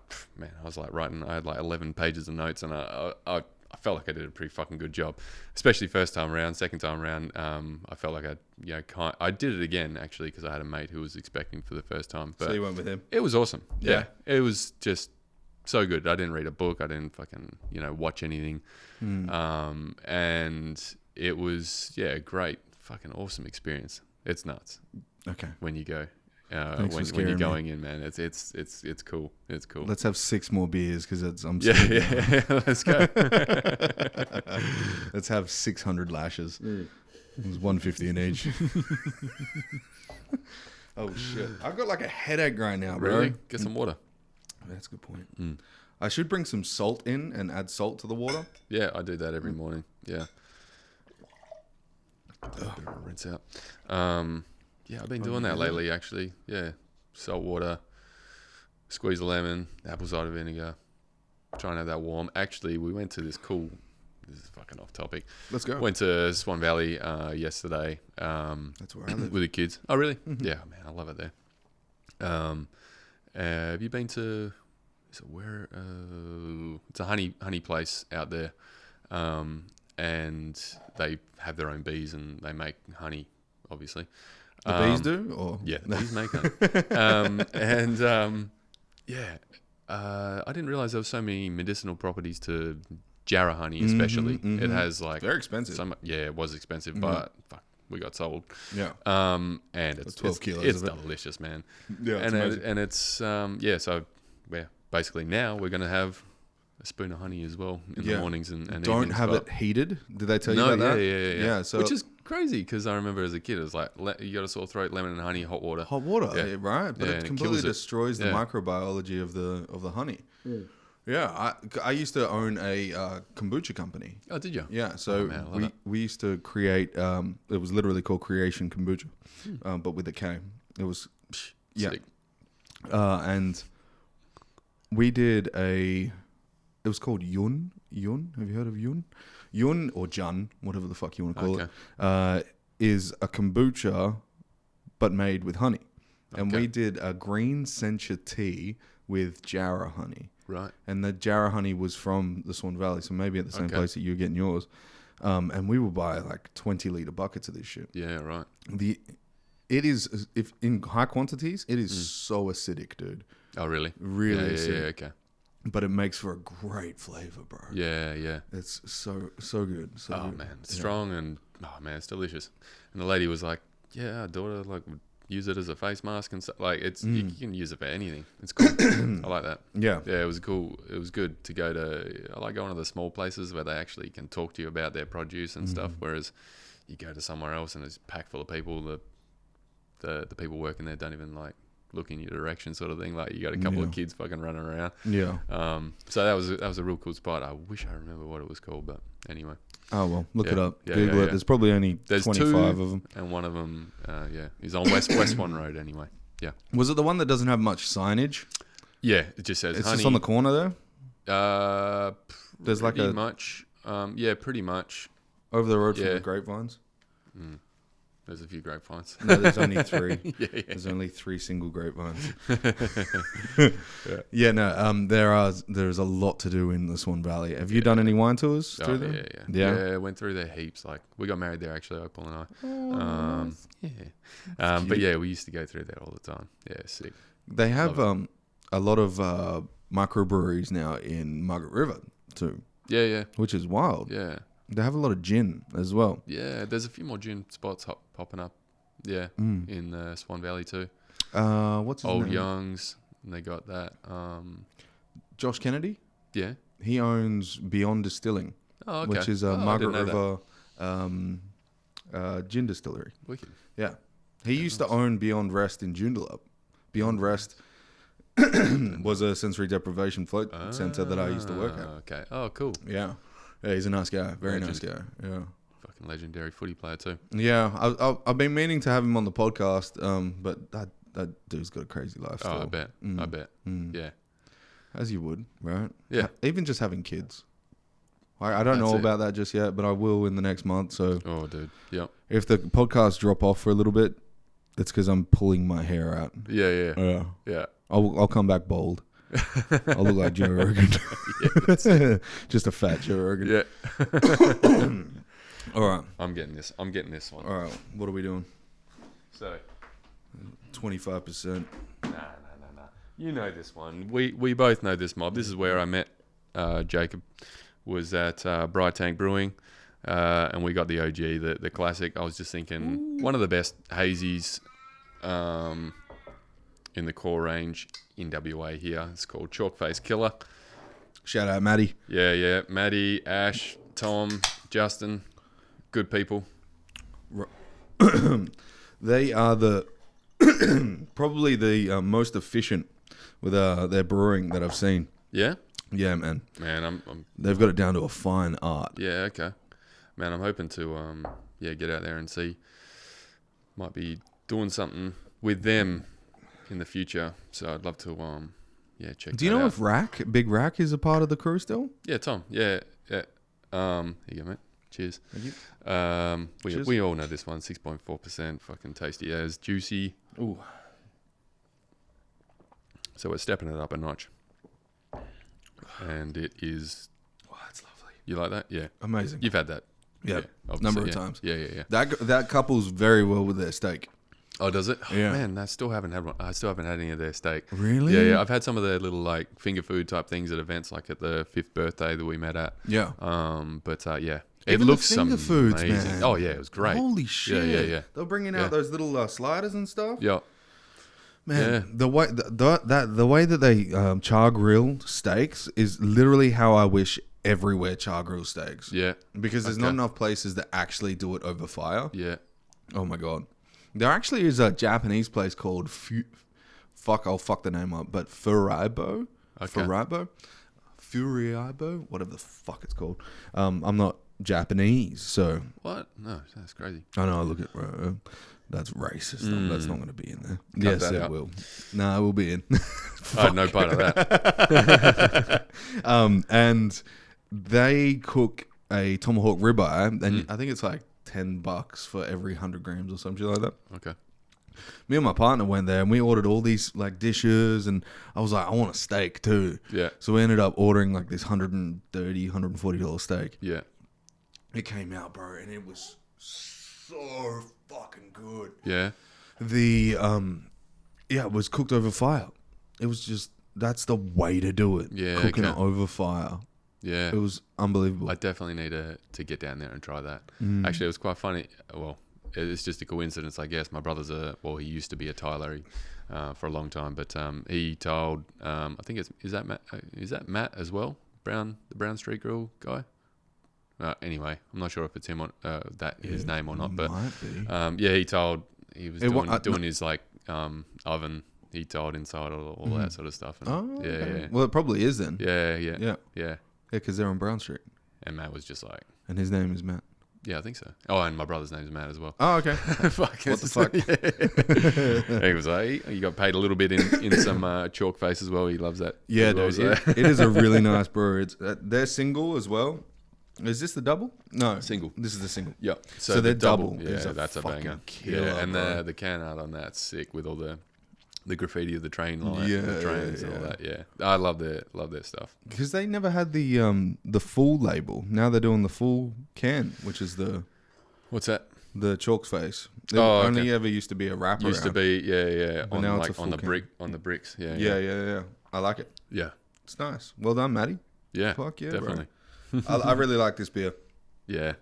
S3: was like I had like 11 pages of notes, and I felt like I did a pretty fucking good job, especially first time around. Second time around, I felt like I did it again actually because I had a mate who was expecting for the first time. But
S2: so you went with him?
S3: it was awesome.
S2: Yeah.
S3: It was just so good. I didn't read a book. I didn't fucking watch anything, and it was great, fucking awesome experience. It's nuts.
S2: Okay.
S3: When you go.
S2: Thanks for
S3: When
S2: scaring
S3: you're
S2: me.
S3: going in, man, it's cool. It's cool.
S2: Let's have 6 more beers because I'm
S3: Yeah,
S2: scared now.
S3: let's go.
S2: Let's have 600 lashes. There's 150 in each. Oh shit! I've got like a headache right now, bro.
S3: Really? Get some water.
S2: That's a good point. I should bring some salt in and add salt to the water.
S3: Yeah, I do that every morning. Yeah. Rinse out. Yeah, I've been doing that lately, actually. Yeah, salt water, squeeze a lemon, apple cider vinegar. Try and have that warm. Actually, we went to this cool. This is fucking off topic.
S2: Let's go.
S3: Went to Swan Valley yesterday.
S2: That's where I live.
S3: With the kids. Oh, really? Yeah, man, I love it there. Have you been to? Is it where? It's a honey place out there, and they have their own bees and they make honey, obviously.
S2: The bees do, or
S3: Yeah, the bees make honey. I didn't realize there were so many medicinal proproperties to Jarrah honey, especially. It has like
S2: very expensive.
S3: It was expensive, but fuck, we got sold.
S2: Yeah.
S3: And it's
S2: 12 kilos
S3: It's
S2: of it.
S3: delicious, man.
S2: Yeah, it's amazing.
S3: And it's So basically now we're gonna have a spoon of honey as well in the mornings and
S2: Don't
S3: evenings,
S2: have
S3: but-
S2: it heated. Did they tell you
S3: No,
S2: about that?
S3: yeah.
S2: So
S3: Which is crazy because I remember as a kid, it was like you got a sore throat, lemon and honey, hot water.
S2: hot water,
S3: Yeah.
S2: right? But
S3: Yeah,
S2: it
S3: and it
S2: completely
S3: kills it.
S2: destroys the
S3: Yeah.
S2: microbiology of the honey. Yeah, I used to own a kombucha company.
S3: Oh, did you?
S2: Yeah, so
S3: man, I love it.
S2: we used to create. It was literally called Creation Kombucha, but with a K. It was
S3: Sick.
S2: and we did a. It was called Yun. Yun, have you heard of Yun? Yun or Jun, whatever the fuck you want to call it, is a kombucha, but made with honey. And
S3: Okay.
S2: we did a green sencha tea with Jarrah honey.
S3: Right.
S2: And the Jarrah honey was from the Swan Valley, so maybe at the same
S3: Okay.
S2: place that you're getting yours. And we will buy like 20-liter buckets of this shit.
S3: Yeah. Right.
S2: It is, if in high quantities, it is so acidic, dude.
S3: Oh, really?
S2: Really
S3: Yeah.
S2: acidic.
S3: Okay.
S2: But it makes for a great flavor, bro.
S3: Yeah.
S2: It's so good. So
S3: Oh
S2: good.
S3: man, it's strong and it's delicious. And the lady was like, yeah, our daughter like would use it as a face mask and stuff. Like you can use it for anything. It's cool. I like that.
S2: Yeah.
S3: Yeah, it was cool. It was good to go to. I like going to the small places where they actually can talk to you about their produce and stuff. Whereas you go to somewhere else and it's packed full of people. The people working there don't even like look in your direction, sort of thing. Like you got a couple of kids fucking running around.
S2: Yeah.
S3: So that was a real cool spot. I wish I remember what it was called, but anyway.
S2: Oh well, look it up.
S3: Yeah,
S2: Google it. There's probably only 25
S3: two,
S2: of them,
S3: and one of them, is on West One Road anyway. Yeah.
S2: Was it the one that doesn't have much signage?
S3: Yeah, it just says
S2: It's
S3: honey.
S2: just on the corner there.
S3: There's
S2: like
S3: pretty
S2: a
S3: much. Pretty much.
S2: over the road from
S3: Yeah.
S2: the grapevines.
S3: There's a few grapevines.
S2: No, there's only 3.
S3: Yeah.
S2: There's only 3 single grapevines.
S3: Yeah.
S2: There's a lot to do in the Swan Valley. Have you done any wine tours through there?
S3: Yeah, went through there heaps. Like we got married there actually, Opal and I. But yeah, we used to go through there all the time. Yeah, sick.
S2: They have a lot of microbreweries now in Margaret River too.
S3: Yeah.
S2: Which is wild.
S3: Yeah.
S2: They have a lot of gin as well.
S3: Yeah, there's a few more gin spots popping up. Yeah, in Swan Valley too.
S2: What's his
S3: Old
S2: name?
S3: Youngs, and they got that.
S2: Josh Kennedy.
S3: Yeah.
S2: He owns Beyond Distilling,
S3: Oh, okay.
S2: which is a
S3: I
S2: Margaret
S3: didn't know
S2: River gin distillery.
S3: Wicked.
S2: Yeah. He used to own Beyond Rest in Joondalup. Beyond Rest was a sensory deprivation float center that I used to work at.
S3: Okay. Oh, cool.
S2: Yeah. Yeah, he's a nice guy. Very
S3: Legend.
S2: nice guy. Yeah.
S3: Fucking legendary footy player too.
S2: Yeah. I've been meaning to have him on the podcast, but that dude's got a crazy lifestyle.
S3: Oh, I bet. Yeah.
S2: As you would, right?
S3: Yeah.
S2: Even just having kids. I don't
S3: That's
S2: know
S3: it.
S2: about that just yet, but I will in the next month. So
S3: Oh, dude. Yep.
S2: if the podcasts drop off for a little bit, it's because I'm pulling my hair out.
S3: Yeah.
S2: Yeah.
S3: Yeah.
S2: I'll come back bald. I'll look like Joe Rogan. Just a fat Joe Rogan.
S3: Yeah.
S2: All right.
S3: I'm getting this one.
S2: All right. What are we doing?
S3: So
S2: 25%.
S3: Nah. You know this one. We both know this mob. This is where I met Jacob. Was at Bright Tank Brewing, and we got the OG, the classic. I was just thinking one of the best hazies in the core range in WA here. It's called Chalk Face Killer.
S2: Shout out, Maddie.
S3: Yeah. Maddie, Ash, Tom, Justin, good people.
S2: They are the probably the most efficient with their brewing that I've seen.
S3: Yeah.
S2: Yeah, man.
S3: Man,
S2: They've got it down to a fine art.
S3: Yeah, okay. Man, I'm hoping to get out there and see. Might be doing something with them in the future. So I'd love to check.
S2: Do you know if Big Rack is a part of the crew still?
S3: Yeah, Tom. Yeah. Here you go, mate. Cheers.
S2: Thank you.
S3: Cheers. We all know this one. 6.4%. Fucking tasty as juicy.
S2: Ooh.
S3: So we're stepping it up a notch. And it is.
S2: Oh, that's lovely.
S3: You like that? Yeah.
S2: Amazing.
S3: You've had that.
S2: Yeah.
S3: Obviously,
S2: Number of times.
S3: Yeah.
S2: That couples very well with their steak.
S3: Oh, does it? Oh,
S2: Yeah.
S3: Man, I still haven't had one. I still haven't had any of their steak.
S2: Really?
S3: Yeah. I've had some of their little like finger food type things at events, like at the 5th birthday that we met at.
S2: Yeah.
S3: Yeah.
S2: Even
S3: It looks
S2: the finger foods,
S3: amazing.
S2: man.
S3: Oh yeah, it was great.
S2: Holy shit.
S3: Yeah.
S2: They're bringing
S3: Yeah.
S2: out those little sliders and stuff.
S3: Yeah.
S2: Man,
S3: Yeah.
S2: the way that they char grill steaks is literally how I wish everywhere char grill steaks.
S3: Yeah.
S2: Because there's not
S3: Okay.
S2: enough places that actually do it over fire.
S3: Yeah.
S2: Oh my god. There actually is a Japanese place called I'll fuck the name up, but Furibo.
S3: Okay.
S2: Furibo, whatever the fuck it's called. I'm not Japanese, so
S3: What? No, that's crazy.
S2: I know. Look at that's racist. That's not going to be in there.
S3: Cut
S2: Yes,
S3: that
S2: it
S3: out.
S2: will. No, it will be in.
S3: I had no part of that.
S2: And they cook a tomahawk ribeye, and I think it's like $10 for every 100 grams or something like that.
S3: Okay.
S2: Me and my partner went there, and we ordered all these like dishes, and I was like, I want a steak too.
S3: Yeah.
S2: So we ended up ordering like this $130, $140 steak.
S3: Yeah.
S2: It came out, bro, and it was so fucking good.
S3: Yeah.
S2: It was cooked over fire. It was just, that's the way to do it.
S3: Yeah,
S2: Cooking
S3: okay.
S2: it over fire.
S3: Yeah.
S2: It was unbelievable.
S3: I definitely need to get down there and try that. Actually, it was quite funny. Well, it's just a coincidence, I guess. My brother's he used to be a tiler for a long time, but he told, I think is that Matt as well? The Brown Street Grill guy? Anyway, I'm not sure if it's him on his name or not, but he was doing his like oven. He tiled inside all that sort of stuff. And
S2: okay. Well, it probably is then.
S3: Yeah,
S2: because they're on Brown Street.
S3: And Matt was just like,
S2: and his name is Matt.
S3: Yeah, I think so. Oh, and my brother's name is Matt as well.
S2: Oh, okay.
S3: What the fuck? Yeah. He was like, you got paid a little bit in some chalk face as well. He loves that.
S2: Yeah, dude. It is a really nice brewery. They're single as well. Is this the double? No,
S3: single.
S2: This is the single.
S3: Yeah.
S2: So they're double.
S3: Yeah, that's a banger.
S2: Killer,
S3: yeah, and the can art on that's sick with all the graffiti of the train line, the trains and all that. Yeah, I love their stuff.
S2: Because they never had the full label. Now they're doing the full can, which is the
S3: what's that?
S2: The chalk's face. It only ever used to be a wrapper.
S3: Used to be, yeah.
S2: But now it's a full can.
S3: On the bricks.
S2: Yeah. I like it.
S3: Yeah,
S2: it's nice. Well done, Matty.
S3: Yeah,
S2: fuck yeah,
S3: definitely.
S2: I really like this beer.
S3: Yeah.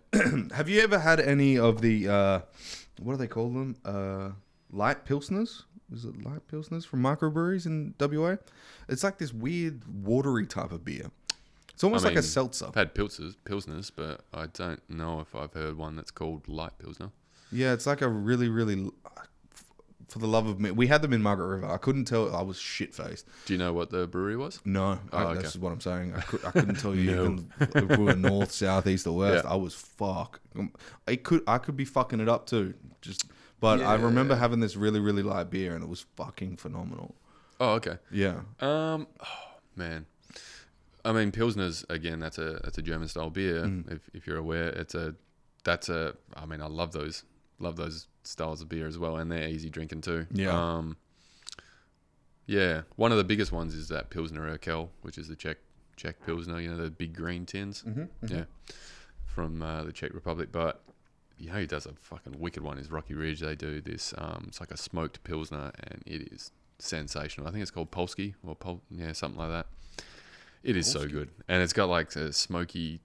S2: Have you ever had any of the what do they call them? Light pilsners? Is it light pilsners from microbreweries in WA? It's like this weird watery type of beer. It's almost like a seltzer.
S3: I've had pilsners, but I don't know if I've heard one that's called light pilsner.
S2: Yeah, it's like a really, really. For the love of me, we had them in Margaret River. I couldn't tell. I was shit faced.
S3: Do you know what the brewery was?
S2: No, that's what I'm saying. I couldn't tell you even if we were north, south, east, or west. Yeah. I was fuck. I could be fucking it up too. But I remember having this really, really light beer, and it was fucking phenomenal.
S3: Oh, okay.
S2: Yeah.
S3: Oh man. I mean, pilsners again. That's a German style beer. If you're aware, I mean, I love those styles of beer as well, and they're easy drinking too.
S2: Yeah.
S3: One of the biggest ones is that Pilsner Urquell, which is the Czech Pilsner. You know, the big green tins. Yeah, from the Czech Republic. But who does a fucking wicked one is Rocky Ridge. They do this. It's like a smoked Pilsner, and it is sensational. I think it's called Polski or something like that. It is so good, and it's got like a smoky,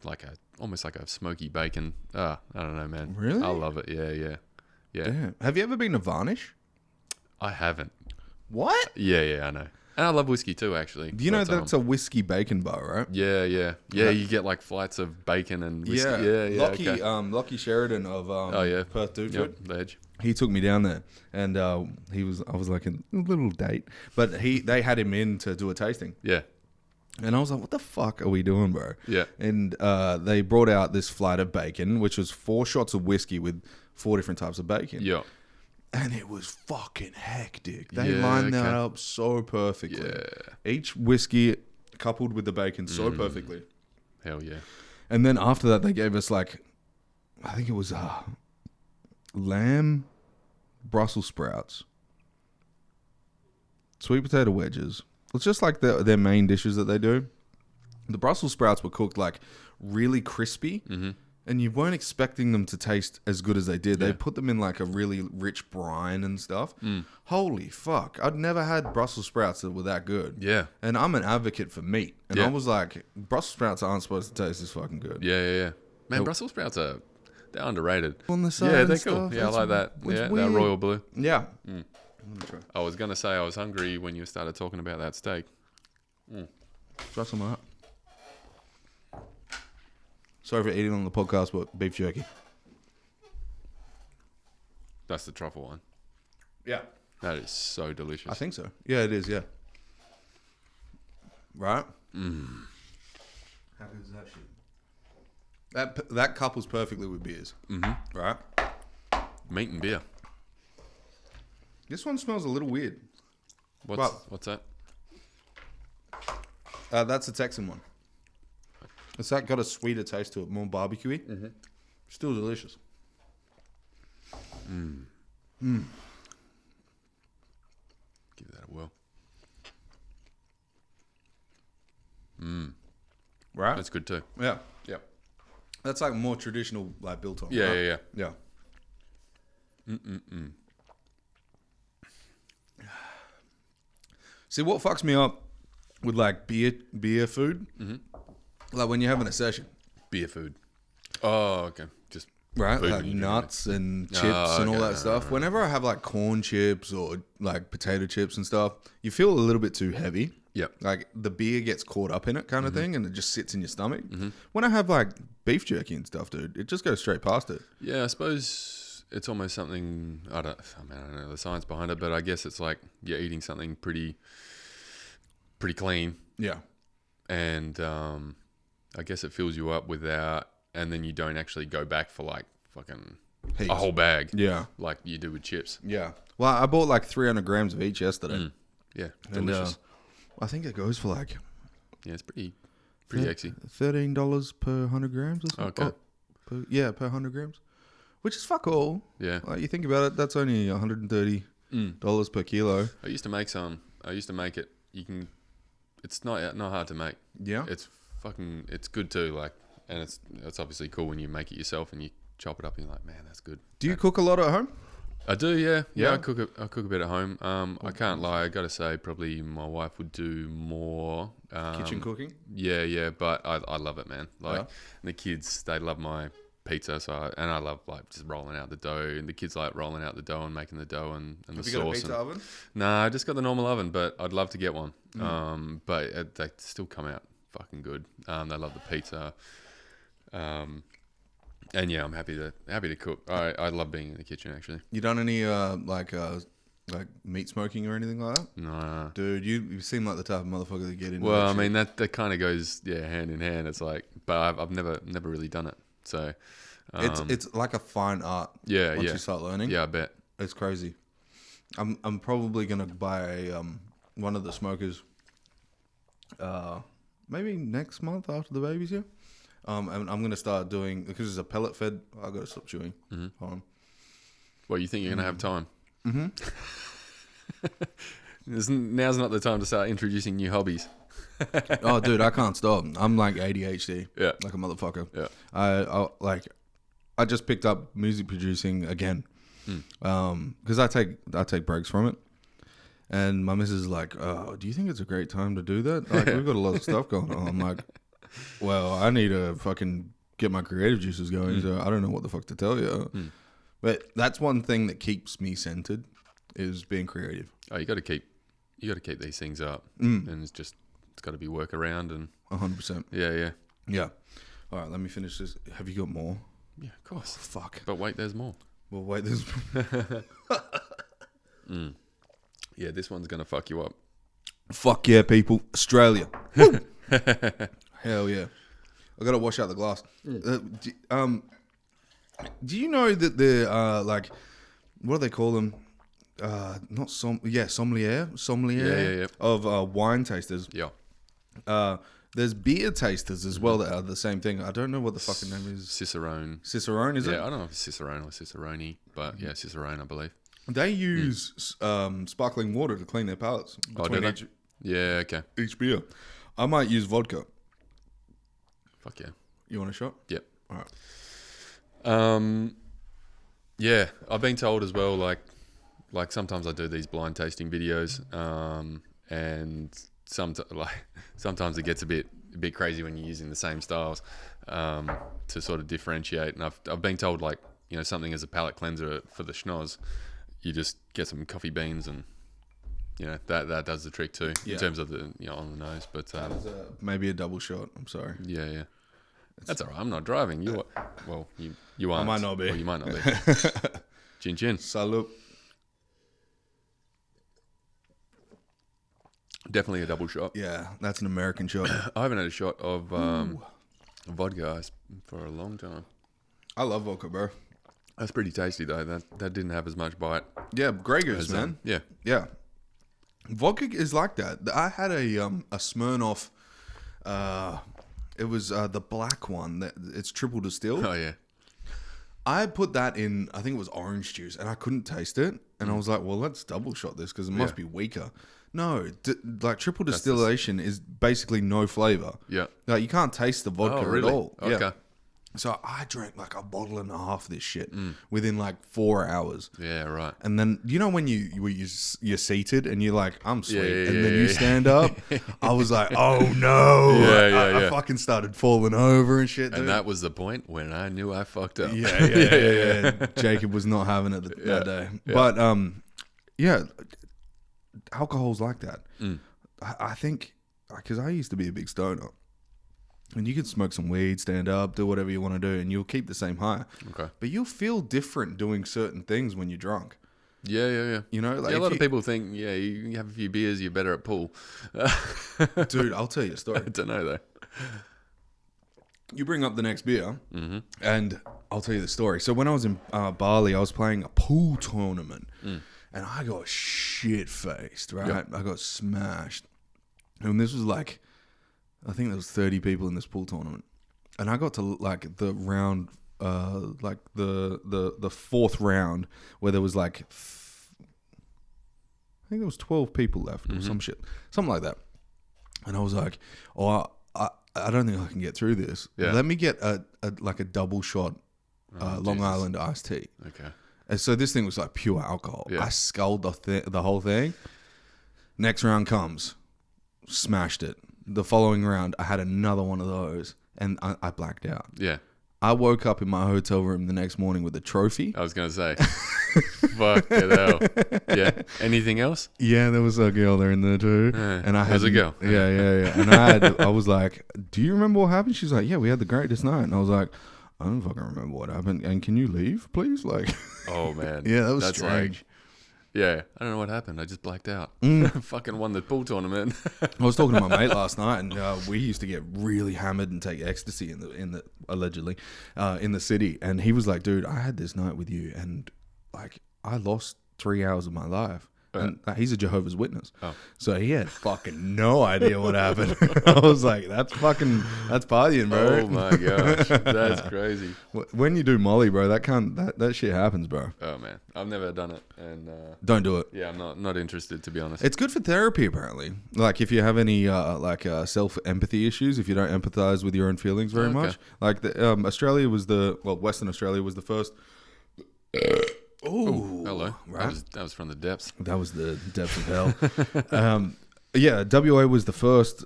S3: almost like a smoky bacon. I don't know, man.
S2: Really?
S3: I love it. Yeah.
S2: Damn. Have you ever been to Varnish?
S3: I haven't.
S2: What?
S3: Yeah, I know. And I love whiskey too, actually.
S2: Do you know that's a whiskey bacon bar, right?
S3: Yeah. You get like flights of bacon and whiskey. Yeah.
S2: Lockie Sheridan of Perth Dude Food.
S3: The Edge.
S2: He took me down there, and I was like a little date, but they had him in to do a tasting.
S3: Yeah.
S2: And I was like, what the fuck are we doing, bro?
S3: Yeah.
S2: And they brought out this flight of bacon, which was 4 shots of whiskey with 4 different types of bacon.
S3: Yeah.
S2: And it was fucking hectic. They lined that up so perfectly. Yeah. Each whiskey coupled with the bacon so perfectly.
S3: Hell yeah.
S2: And then after that, they gave us I think it was lamb Brussels sprouts, sweet potato wedges. It's just like their main dishes that they do. The Brussels sprouts were cooked really crispy, and you weren't expecting them to taste as good as they did. Yeah. They put them in a really rich brine and stuff. Holy fuck. I'd never had Brussels sprouts that were that good.
S3: Yeah.
S2: And I'm an advocate for meat. And I was like, Brussels sprouts aren't supposed to taste this fucking good.
S3: Yeah. Man, Brussels sprouts they're underrated.
S2: On the side,
S3: they're cool. Yeah, I like that. Yeah, that royal blue.
S2: Yeah.
S3: I was going to say I was hungry when you started talking about that steak.
S2: Try some of that. Sorry for eating on the podcast, but beef jerky.
S3: That's the truffle one.
S2: Yeah.
S3: That is so delicious.
S2: I think so. Yeah, it is, yeah. Right? How good is that shit? That couples perfectly with beers. Right?
S3: Meat and beer.
S2: This one smells a little weird.
S3: What's that?
S2: That's a Texan one. It's got a sweeter taste to it, more barbecue-y. Still delicious.
S3: Give that a whirl.
S2: Right?
S3: That's good too.
S2: Yeah. That's more traditional, biltong.
S3: Yeah,
S2: right? Yeah. See, what fucks me up with beer food, when you're having a session.
S3: Beer food. Oh, okay. Just
S2: right?
S3: food
S2: Like
S3: when you're
S2: nuts and chips and all that stuff. Whenever I have like corn chips or like potato chips and stuff, you feel a little bit too heavy.
S3: Yep.
S2: Like the beer gets caught up in it kind of thing and it just sits in your stomach. When I have like beef jerky and stuff, dude, it just goes straight past it.
S3: Yeah, I suppose it's almost something, I don't know the science behind it, but I guess it's like you're eating something pretty clean.
S2: Yeah.
S3: And I guess it fills you up without, and then you don't actually go back for like fucking
S2: Heaps.
S3: a whole bag.
S2: Yeah.
S3: Like you do with chips.
S2: Yeah. Well, I bought like 300 grams of each yesterday.
S3: Yeah,
S2: And,
S3: delicious.
S2: I think it goes for like
S3: Yeah, it's pretty exy.
S2: $13 per 100 grams or something.
S3: Okay.
S2: Per 100 grams, which is fuck all.
S3: Yeah.
S2: Like you think about it, that's only $130 per kilo.
S3: I used to make some. I used to make it. You can. It's not hard to make.
S2: Yeah.
S3: It's good too. Like, and it's obviously cool when you make it yourself and you chop it up and you're like, man, that's good.
S2: Do you cook a lot at home?
S3: I do, yeah.
S2: Yeah?
S3: I cook a bit at home. I can't lie. I got to say, probably my wife would do more.
S2: Kitchen cooking?
S3: Yeah. But I love it, man. Like,
S2: Yeah.
S3: and the kids, they love my pizza. And I love like just rolling out the dough. And the kids like rolling out the dough and making the dough and the
S2: Have you
S3: sauce.
S2: got a pizza oven?
S3: Nah, I just got the normal oven, but I'd love to get one. But they still come out fucking good. They love the pizza. And yeah, I'm happy to cook. I love being in the kitchen actually.
S2: You done any like meat smoking or anything like that?
S3: No.
S2: Dude, you seem like the type of motherfucker that get into
S3: Well,
S2: that
S3: I
S2: shit.
S3: mean that kind of goes hand in hand. It's like, but I've never really done it. So
S2: it's like a fine art.
S3: Yeah,
S2: once
S3: yeah.
S2: you start learning.
S3: Yeah, I bet.
S2: It's crazy. I'm probably gonna buy one of the smokers. Maybe next month after the baby's here. And I'm gonna start doing, because it's a pellet fed. I gotta stop chewing. Hold on.
S3: Well, you think you're gonna have time? Now's not the time to start introducing new hobbies.
S2: Oh, dude, I can't stop. I'm like ADHD.
S3: Yeah.
S2: Like a motherfucker.
S3: Yeah.
S2: I just picked up music producing again. Because I take breaks from it. And my missus is like, oh, do you think it's a great time to do that? Like, we've got a lot of stuff going on. I'm like, well, I need to fucking get my creative juices going, so I don't know what the fuck to tell you. But that's one thing that keeps me centered, is being creative.
S3: Oh, you got to keep these things up, and it's got to be work around and
S2: 100%.
S3: yeah.
S2: Yeah. All right, let me finish this. Have you got more?
S3: Yeah, of course.
S2: Fuck.
S3: But wait, there's more.
S2: Well, wait, there's...
S3: Yeah, this one's gonna fuck you up.
S2: Fuck yeah, people. Australia. Woo! Hell yeah. I got to wash out the glass. Do you know that they're like, what do they call them? Not sommelier
S3: Yeah.
S2: of wine tasters.
S3: Yeah.
S2: There's beer tasters as well that are the same thing. I don't know what the fucking name is.
S3: Cicerone.
S2: Cicerone, is it?
S3: Yeah, I don't know if it's Cicerone or Cicerone, but yeah, Cicerone, I believe.
S2: They use sparkling water to clean their palates
S3: Oh, do they? Yeah, okay.
S2: each beer. I might use vodka.
S3: Fuck yeah.
S2: You want a shot?
S3: Yep.
S2: All right.
S3: Yeah, I've been told as well, like sometimes I do these blind tasting videos, and sometimes it gets a bit crazy when you're using the same styles to sort of differentiate. And I've been told, like, you know, something as a palate cleanser for the schnoz, you just get some coffee beans and, you know, that does the trick too in terms of the, you know, on the nose. But
S2: Maybe a double shot. I'm sorry.
S3: yeah. That's all right. I'm not driving. You aren't.
S2: I might not be.
S3: Well, you might not be. Chin chin.
S2: Salud.
S3: Definitely a double shot.
S2: Yeah, that's an American shot.
S3: I haven't had a shot of vodka for a long time.
S2: I love vodka, bro.
S3: That's pretty tasty though. That didn't have as much bite.
S2: Yeah, Grey Goose,
S3: as,
S2: man.
S3: Yeah.
S2: Vodka is like that. I had a Smirnoff. It was the black one. It's triple distilled.
S3: Oh yeah.
S2: I put that in, I think it was orange juice, and I couldn't taste it. And I was like, well, let's double shot this because it must be weaker. No, like triple distillation is basically no flavor.
S3: Yeah.
S2: Like you can't taste the vodka
S3: Oh, really?
S2: at all.
S3: Okay.
S2: Yeah. So I drank like a bottle and a half of this shit within like 4 hours.
S3: Yeah, right.
S2: And then, you know, when you're seated and you're like, I'm sweet.
S3: Yeah,
S2: and
S3: yeah,
S2: then
S3: yeah,
S2: you
S3: yeah.
S2: stand up. I was like, oh no. I fucking started falling over and shit, dude.
S3: And that was the point when I knew I fucked up.
S2: Yeah. Jacob was not having it that day.
S3: Yeah.
S2: But, yeah, alcohol's like that. I think, because I used to be a big stoner. And you can smoke some weed, stand up, do whatever you want to do, and you'll keep the same high.
S3: Okay.
S2: But you'll feel different doing certain things when you're drunk.
S3: Yeah.
S2: You know, like
S3: a lot of people think, you have a few beers, you're better at pool.
S2: Dude, I'll tell you a story.
S3: I don't know though.
S2: You bring up the next beer, and I'll tell you the story. So when I was in Bali, I was playing a pool tournament, and I got shit-faced, right?
S3: Yep.
S2: I got smashed. And this was like, I think there was 30 people in this pool tournament. And I got to like the round, like the fourth round where there was like, I think there was 12 people left or some shit, something like that. And I was like, oh, I don't think I can get through this.
S3: Yeah.
S2: Let me get a double shot Long Island iced tea.
S3: Okay.
S2: And so this thing was like pure alcohol.
S3: Yeah.
S2: I sculled the whole thing. Next round comes, smashed it. The following round, I had another one of those, and I blacked out.
S3: Yeah.
S2: I woke up in my hotel room the next morning with a trophy.
S3: I was going to say. Fuck it hell. Yeah. Anything else?
S2: Yeah, there was a girl there in there too. And I had
S3: There's a girl.
S2: Yeah. And I was like, do you remember what happened? She's like, yeah, we had the greatest night. And I was like, I don't fucking remember what happened. And can you leave, please? Like,
S3: Oh, man.
S2: yeah, that was
S3: That's
S2: strange.
S3: Yeah. I don't know what happened. I just blacked out. Fucking won the pool tournament.
S2: I was talking to my mate last night, and we used to get really hammered and take ecstasy in the allegedly in the city. And he was like, "Dude, I had this night with you, and like I lost 3 hours of my life." And he's a Jehovah's Witness, so he had fucking no idea what happened. I was like, "That's partying, bro."
S3: Oh my gosh, that's crazy.
S2: When you do Molly, bro, that shit happens, bro.
S3: Oh man, I've never done it, and
S2: Don't do it.
S3: yeah, I'm not interested, to be honest.
S2: It's good for therapy, apparently. Like if you have any self empathy issues, if you don't empathize with your own feelings very much. Like Western Australia was the first.
S3: Oh, hello.
S2: Right.
S3: That was from the depths.
S2: That was the depths of hell. Yeah, WA was the first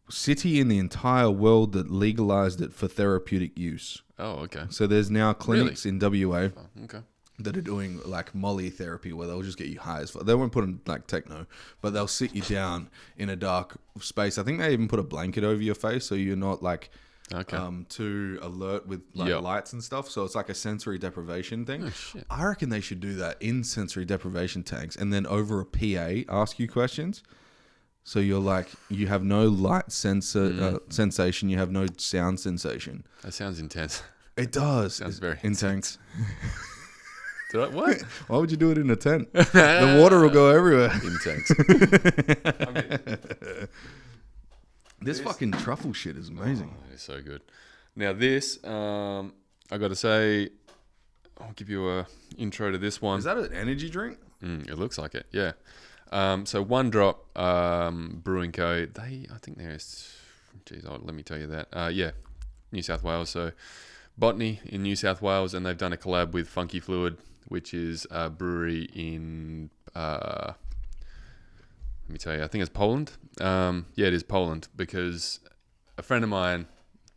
S2: city in the entire world that legalized it for therapeutic use.
S3: Oh, okay.
S2: So there's now clinics in WA
S3: Oh, okay.
S2: that are doing like Molly therapy, where they'll just get you high as fuck. They won't put in like techno, but they'll sit you down in a dark space. I think they even put a blanket over your face so you're not like too alert with like lights and stuff. So it's like a sensory deprivation thing.
S3: Oh, shit.
S2: I reckon they should do that in sensory deprivation tanks, and then over a PA ask you questions. So you're like, you have no light sensation, you have no sound sensation.
S3: That sounds intense.
S2: It does.
S3: Sounds very
S2: intense.
S3: Did I, what?
S2: Why would you do it in a tent? The water will go everywhere.
S3: Intense.
S2: This fucking truffle shit is amazing.
S3: Oh, it's so good. Now this, I got to say, I'll give you a intro to this one.
S2: Is that an energy drink?
S3: It looks like it, yeah. So One Drop Brewing Co. I think let me tell you that. Yeah, New South Wales. So Botany in New South Wales, and they've done a collab with Funky Fluid, which is a brewery in, let me tell you, I think it's Poland. Yeah, it is Poland, because a friend of mine,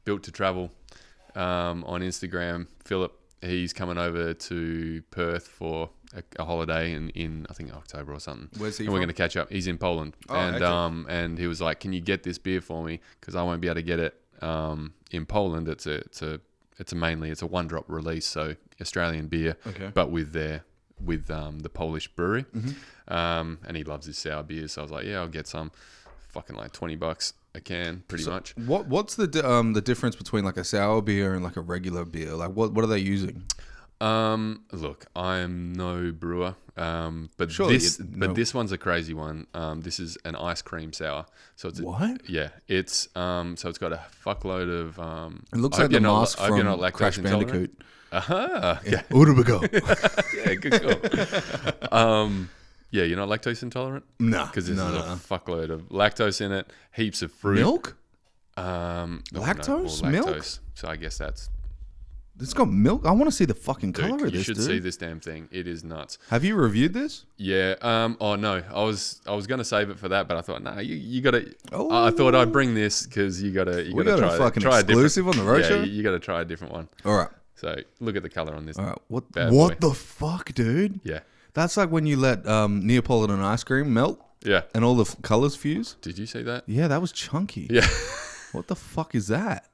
S3: Built to Travel, on Instagram, Philip, he's coming over to Perth for a holiday in I think October or something.
S2: Where's he
S3: and
S2: from?
S3: we're going to catch up. He's in Poland. And he was like, can you get this beer for me? Because I won't be able to get it in Poland. It's a one drop release, so Australian beer, but with the Polish brewery. And he loves his sour beers, so I was like, yeah, I'll get some. Fucking like $20 a can, pretty much.
S2: What's the difference between like a sour beer and like a regular beer? Like what are they using?
S3: Look, I am no brewer, but
S2: surely
S3: this one's a crazy one. This is an ice cream sour. So it's
S2: what?
S3: Yeah, it's so it's got a fuckload of.
S2: It looks like the mask from Crash Bandicoot.
S3: Aha! Yeah,
S2: Urubago.
S3: Yeah, good call. Yeah, you're not lactose intolerant?
S2: Nah,
S3: because there's a fuckload of lactose in it, heaps of fruit.
S2: Milk?
S3: Lactose?
S2: Lactose? Milk?
S3: So I guess that's
S2: It's got milk. I want to see the fucking
S3: Dude,
S2: color of
S3: you
S2: this,
S3: should
S2: dude.
S3: see this damn thing. It is nuts.
S2: Have you reviewed this?
S3: Yeah. Oh no, I was gonna save it for that, but I thought, nah, you gotta.
S2: Oh.
S3: I thought I'd bring this because you gotta
S2: We got
S3: try
S2: a fucking
S3: try
S2: exclusive
S3: a
S2: on the
S3: different.
S2: Roadshow?
S3: Yeah, you gotta try a different one.
S2: All right.
S3: So look at the color on this.
S2: All right. What
S3: bad
S2: what
S3: boy.
S2: the fuck, dude?
S3: Yeah.
S2: That's like when you let Neapolitan ice cream melt
S3: Yeah.
S2: and all the colors fuse.
S3: Did you see that?
S2: Yeah, that was chunky.
S3: Yeah.
S2: What the fuck is that?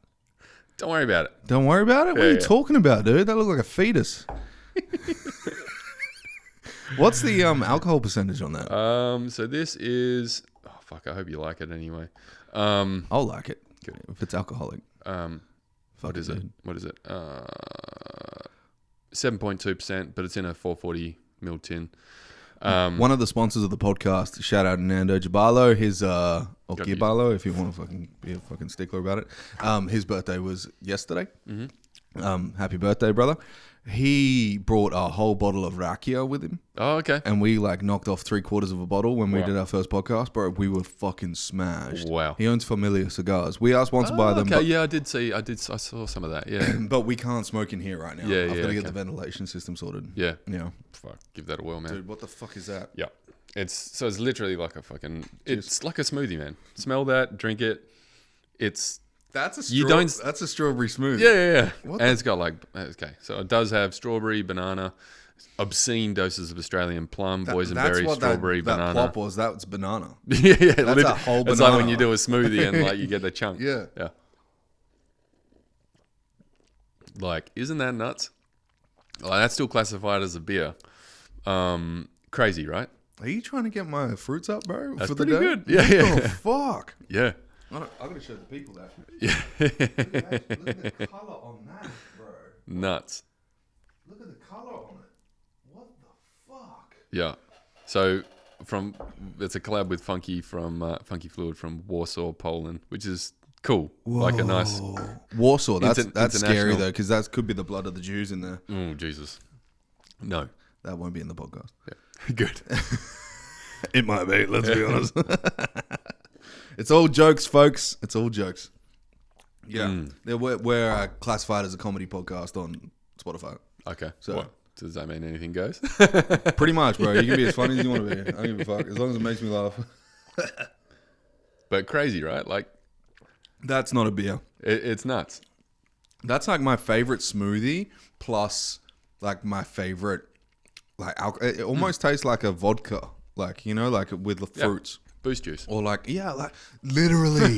S3: Don't worry about it.
S2: Don't worry about it. What are you
S3: Yeah.
S2: talking about, dude? That looks like a fetus. What's the alcohol percentage on that?
S3: So this is. Oh fuck! I hope you like it anyway.
S2: I'll like it
S3: Good.
S2: if it's alcoholic.
S3: What is it?
S2: dude.
S3: What is it? 7.2%, but it's in a 440 ml tin.
S2: One of the sponsors of the podcast, shout out Nando Giballo, his or
S3: Got
S2: Giballo, if you want to fucking be a fucking stickler about it. His birthday was yesterday. Happy birthday, brother. He brought a whole bottle of rakia with him,
S3: Oh, okay.
S2: and we like knocked off 3/4 of a bottle when we
S3: Wow.
S2: did our first podcast, bro. We were fucking smashed.
S3: Wow.
S2: He owns Familiar Cigars. We are sponsored by them.
S3: Okay,
S2: But,
S3: yeah, I saw some of that. Yeah,
S2: but we can't smoke in here right now.
S3: Yeah,
S2: I've got to
S3: yeah,
S2: get the
S3: okay.
S2: ventilation system sorted.
S3: yeah.
S2: Yeah.
S3: Fuck, give that a whirl, man.
S2: Dude, what the fuck is that?
S3: Yeah, it's literally like a fucking. It's like a smoothie, man. Smell that, drink it. It's
S2: That's a
S3: You don't-
S2: That's a strawberry smoothie.
S3: yeah.
S2: What
S3: And
S2: the-
S3: it's got like so it does have strawberry, banana, obscene doses of Australian plum, boysenberry, strawberry,
S2: that
S3: banana.
S2: plop was. That's banana.
S3: yeah,
S2: That's a whole
S3: It's like when
S2: banana.
S3: you do a smoothie and like you get the chunk.
S2: Yeah.
S3: Yeah. Like, isn't that nuts? Like, that's still classified as a beer. Crazy, right?
S2: Are you trying to get my fruits up, bro?
S3: That's
S2: for the
S3: pretty
S2: day?
S3: good. Yeah.
S2: Oh, fuck.
S3: Yeah.
S2: I gotta show the people that.
S3: Yeah.
S2: Look at the color on that, bro.
S3: Nuts.
S2: Look at the color on it. What the fuck?
S3: Yeah. So it's a collab with Funky Fluid from Warsaw, Poland, which is cool. Like a nice.
S2: Warsaw. That's scary
S3: international.
S2: though, because that could be the blood of the Jews in there.
S3: Oh Jesus. No.
S2: That won't be in the podcast.
S3: Yeah. Good.
S2: It might be. Let's be honest. It's all jokes, folks. It's all jokes. Yeah, we're classified as a comedy podcast on Spotify.
S3: Okay.
S2: So-
S3: What? Does that mean anything goes?
S2: Pretty much, bro. You can be as funny as you want to be. I don't give a fuck as long as it makes me laugh.
S3: But crazy, right? Like
S2: That's not a beer.
S3: it's nuts.
S2: That's like my favorite smoothie plus like my favorite like it almost tastes like a vodka, like like with the
S3: Yeah.
S2: fruits
S3: Boost juice.
S2: or like like literally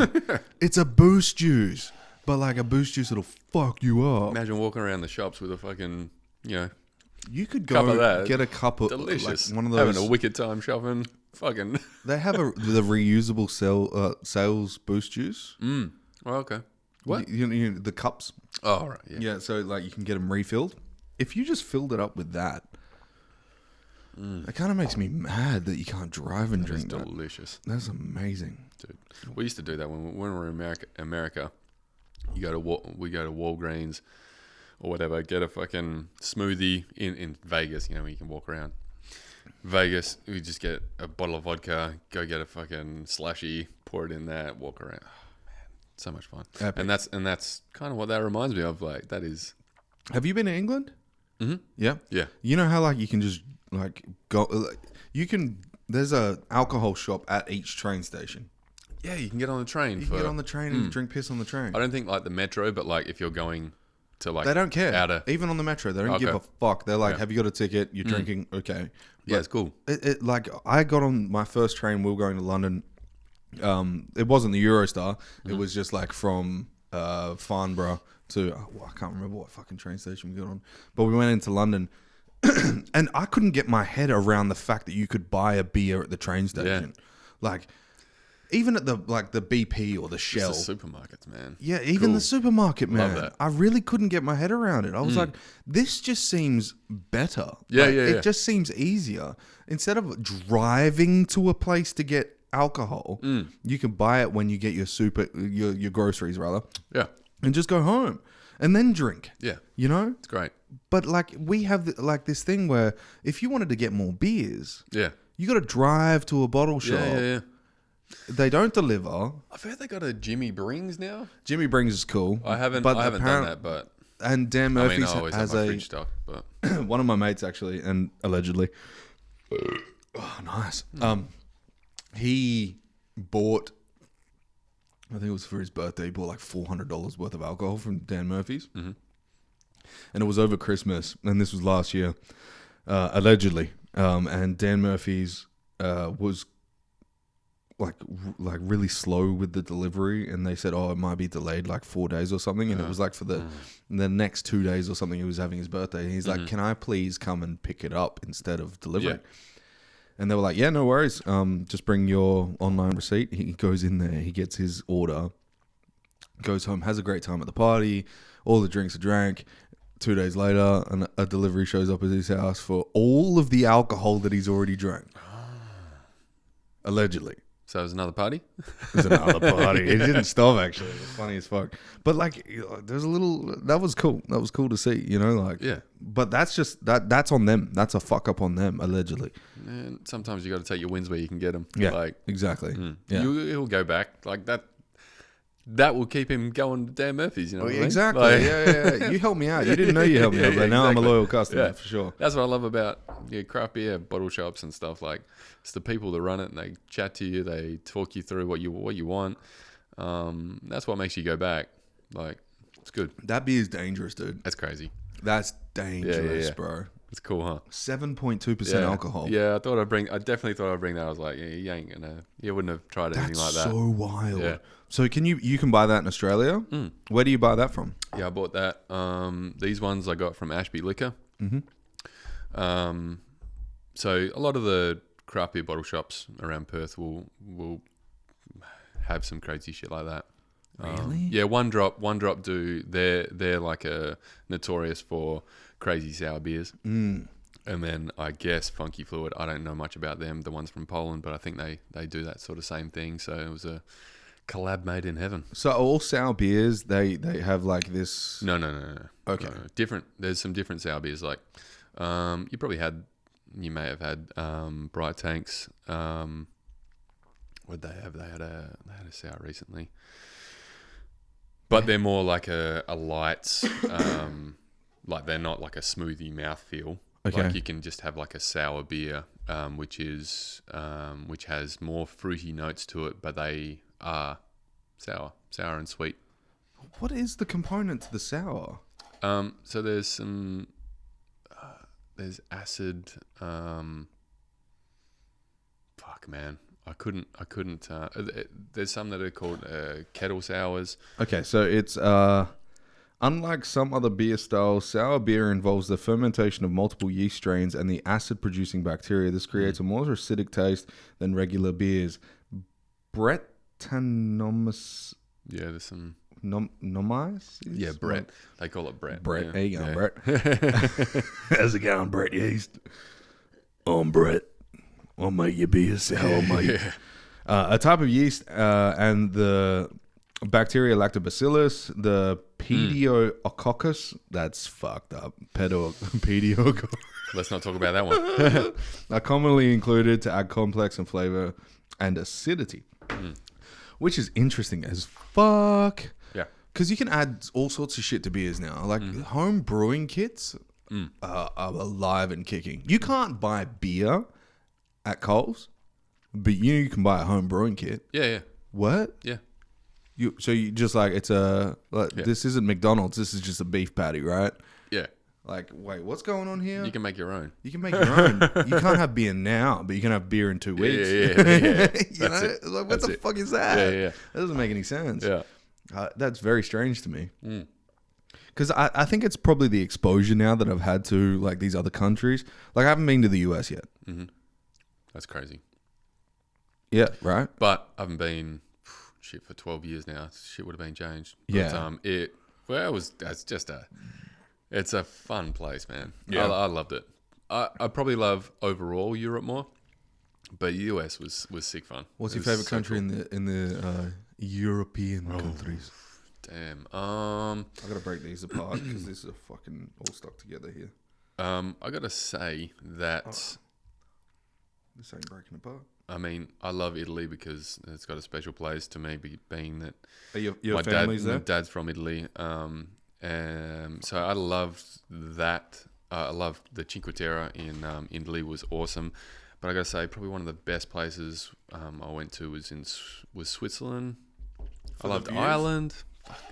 S2: it's a boost juice, but like a boost juice that'll fuck you up.
S3: Imagine walking around the shops with a fucking,
S2: You could
S3: cup
S2: go
S3: of that.
S2: get a cup of
S3: delicious.
S2: like one of those.
S3: Having a wicked time shopping. Fucking.
S2: They have the reusable sales boost juice.
S3: Well, okay. What?
S2: The cups.
S3: Oh, right. Yeah.
S2: Yeah, so like you can get them refilled. If you just filled it up with that, it kind of makes me mad that you can't drive and
S3: It's
S2: drink that.
S3: delicious,
S2: That's amazing.
S3: dude. We used to do that when we were in America. We go to Walgreens or whatever, get a fucking smoothie in Vegas. You can walk around Vegas. We just get a bottle of vodka, go get a fucking slushy, pour it in that, walk around. Oh, man, so much fun.
S2: Epic.
S3: And that's kind of what that reminds me of. Like that is.
S2: Have you been to England?
S3: Mm-hmm.
S2: Yeah.
S3: Yeah.
S2: You know how like you can just like go. You can. There's a alcohol shop at each train station.
S3: Yeah, you can get on the train.
S2: You can get on the train and drink piss on the train.
S3: I don't think like the metro, but like if you're going to like
S2: They don't care.
S3: outer.
S2: Even on the metro, they don't give a
S3: Okay.
S2: fuck. They're like,
S3: Yeah.
S2: "Have you got a ticket? You're drinking? Okay."
S3: Yeah, it's cool.
S2: It like I got on my first train. We were going to London. It wasn't the Eurostar. It was just like from Farnborough to I can't remember what fucking train station we got on. But we went into London, and I couldn't get my head around the fact that you could buy a beer at the train station. Like even at the BP or the Shell.
S3: It's the supermarkets, man.
S2: Yeah, even
S3: Cool.
S2: the supermarket, man.
S3: that.
S2: I really couldn't get my head around it. I was like, this just seems better.
S3: Yeah,
S2: Like,
S3: yeah,
S2: It
S3: yeah.
S2: just seems easier. Instead of driving to a place to get alcohol, you can buy it when you get your groceries, rather,
S3: Yeah,
S2: and just go home and then drink.
S3: yeah,
S2: You know?
S3: it's great.
S2: But like we have this thing where if you wanted to get more beers,
S3: Yeah,
S2: you got to drive to a bottle shop.
S3: yeah.
S2: They don't deliver.
S3: I've heard they got a Jimmy Brings now.
S2: Jimmy Brings is cool.
S3: I haven't
S2: but
S3: done
S2: apparent-
S3: that, but
S2: And Dan
S3: I
S2: Murphy's
S3: mean, I always have
S2: has
S3: my
S2: a
S3: fridge stock, but
S2: one of my mates actually, and allegedly, oh nice. He bought, I think it was for his birthday. He bought like $400 worth of alcohol from Dan Murphy's, and it was over Christmas, and this was last year, allegedly. And Dan Murphy's was like really slow with the delivery, and they said, oh, it might be delayed like 4 days or something, and it was like for the next 2 days or something. He was having his birthday, and he's like, can I please come and pick it up instead of delivering? And they were like, yeah, no worries, just bring your online receipt. He goes in there, he gets his order, goes home, has a great time at the party, all the drinks are drank. 2 days later, a delivery shows up at his house for all of the alcohol that he's already drank. Allegedly.
S3: so it was another party.
S2: It was another party. It didn't stop, actually. It was funny as fuck. But like, there's a little, that was cool. That was cool to see, you know, like.
S3: Yeah.
S2: But that's just, that's on them. That's a fuck up on them, allegedly.
S3: And sometimes you got to take your wins where you can get them.
S2: Yeah,
S3: like
S2: exactly. Yeah.
S3: he'll go back like that. That will keep him going to Dan Murphy's, you know. What I mean?
S2: Exactly.
S3: Like,
S2: yeah. You helped me out. You didn't know you helped me out, but now I'm a loyal customer for sure.
S3: That's what I love about craft beer bottle shops and stuff. Like, it's the people that run it, and they chat to you, they talk you through what you want. That's what makes you go back. Like, it's good.
S2: That beer is dangerous, dude.
S3: That's crazy.
S2: That's dangerous, bro.
S3: It's cool, huh?
S2: 7.2% alcohol.
S3: Yeah, I definitely thought I'd bring that. I was like, you ain't gonna, you wouldn't have tried anything like that.
S2: That's so wild.
S3: Yeah.
S2: So you can buy that in Australia? Where do you buy that from?
S3: Yeah, I bought that. These ones I got from Ashby Liquor. So a lot of the craft beer bottle shops around Perth will have some crazy shit like that.
S2: Really?
S3: Yeah, One Drop do. They're like notorious for crazy sour beers. And then I guess Funky Fluid. I don't know much about them. The ones from Poland, but I think they do that sort of same thing. So it was a collab made in heaven.
S2: So all sour beers, they have like this.
S3: No.
S2: Okay.
S3: No. Different. There's some different sour beers. Like you may have had Bright Tanks. What they have? They had a sour recently. But they're more like a light, like they're not like a smoothie mouthfeel.
S2: Okay.
S3: Like you can just have like a sour beer, which has more fruity notes to it, but they are sour and sweet.
S2: What is the component to the sour?
S3: So there's some, there's acid. Fuck man. I couldn't. There's some that are called kettle sours.
S2: Okay, so it's unlike some other beer styles, sour beer involves the fermentation of multiple yeast strains and the acid-producing bacteria. This creates a more acidic taste than regular beers. Brettanomyces.
S3: Yeah, there's some.
S2: Nomice?
S3: Yeah, Brett. They call it Brett.
S2: Brett.
S3: Yeah.
S2: There you go, Brett. How's it going, Brett Yeast? I'm Brett. I'll make your beer sour, mate. A type of yeast and the bacteria lactobacillus, the pediococcus, that's fucked up. Pediococcus.
S3: Let's not talk about that one.
S2: Are commonly included to add complex and flavor and acidity, which is interesting as fuck.
S3: Yeah.
S2: Because you can add all sorts of shit to beers now. Like home brewing kits are alive and kicking. You can't buy beer at Coles, but you can buy a home brewing kit.
S3: Yeah.
S2: What?
S3: Yeah.
S2: So you just like, it's this isn't McDonald's, this is just a beef patty, right?
S3: Yeah.
S2: Like, wait, what's going on here?
S3: You can make your own.
S2: You can make your own. You can't have beer now, but you can have beer in 2 weeks.
S3: Yeah.
S2: You
S3: That's
S2: know?
S3: it.
S2: Like, what
S3: That's
S2: the
S3: it.
S2: fuck is that?
S3: Yeah.
S2: That doesn't make any sense.
S3: Yeah.
S2: That's very strange to me. Because I think it's probably the exposure now that I've had to like these other countries. Like I haven't been to the US yet.
S3: That's crazy.
S2: Yeah, right.
S3: But I haven't been for 12 years now. Shit would have been changed.
S2: Yeah.
S3: But it's a fun place, man.
S2: Yeah.
S3: I loved it. I probably love overall Europe more, but US was sick fun.
S2: What's
S3: It
S2: your
S3: was
S2: favorite
S3: so
S2: country
S3: cool.
S2: in the European countries?
S3: Damn.
S2: I gotta break these apart because this is fucking all stuck together here.
S3: I gotta say that.
S2: This ain't breaking apart.
S3: I mean, I love Italy because it's got a special place to me, being that
S2: Are your family's there?
S3: my dad's from Italy, So I loved that. I loved the Cinque Terre in Italy was awesome. But I gotta say, probably one of the best places I went to was Switzerland. I loved Ireland.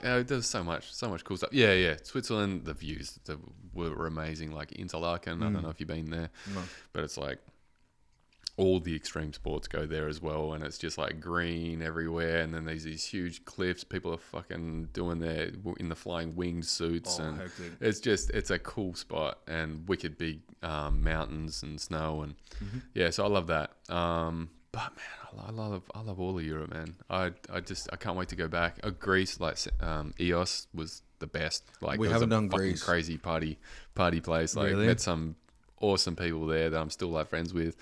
S3: There's so much cool stuff. Yeah. Switzerland, the views were amazing. Like Interlaken, I don't know if you've been there, but it's like all the extreme sports go there as well, and it's just like green everywhere. And then there's these huge cliffs. People are fucking doing their in the flying winged suits, and
S2: hectic.
S3: it's a cool spot and wicked big mountains and snow and so I love that. But man, I love all of Europe, man. I can't wait to go back. Greece, like Eos was the best. Like
S2: we
S3: it was
S2: haven't
S3: a
S2: done
S3: fucking
S2: Greece.
S3: crazy party place. Like
S2: Really?
S3: met some awesome people there that I'm still like friends with.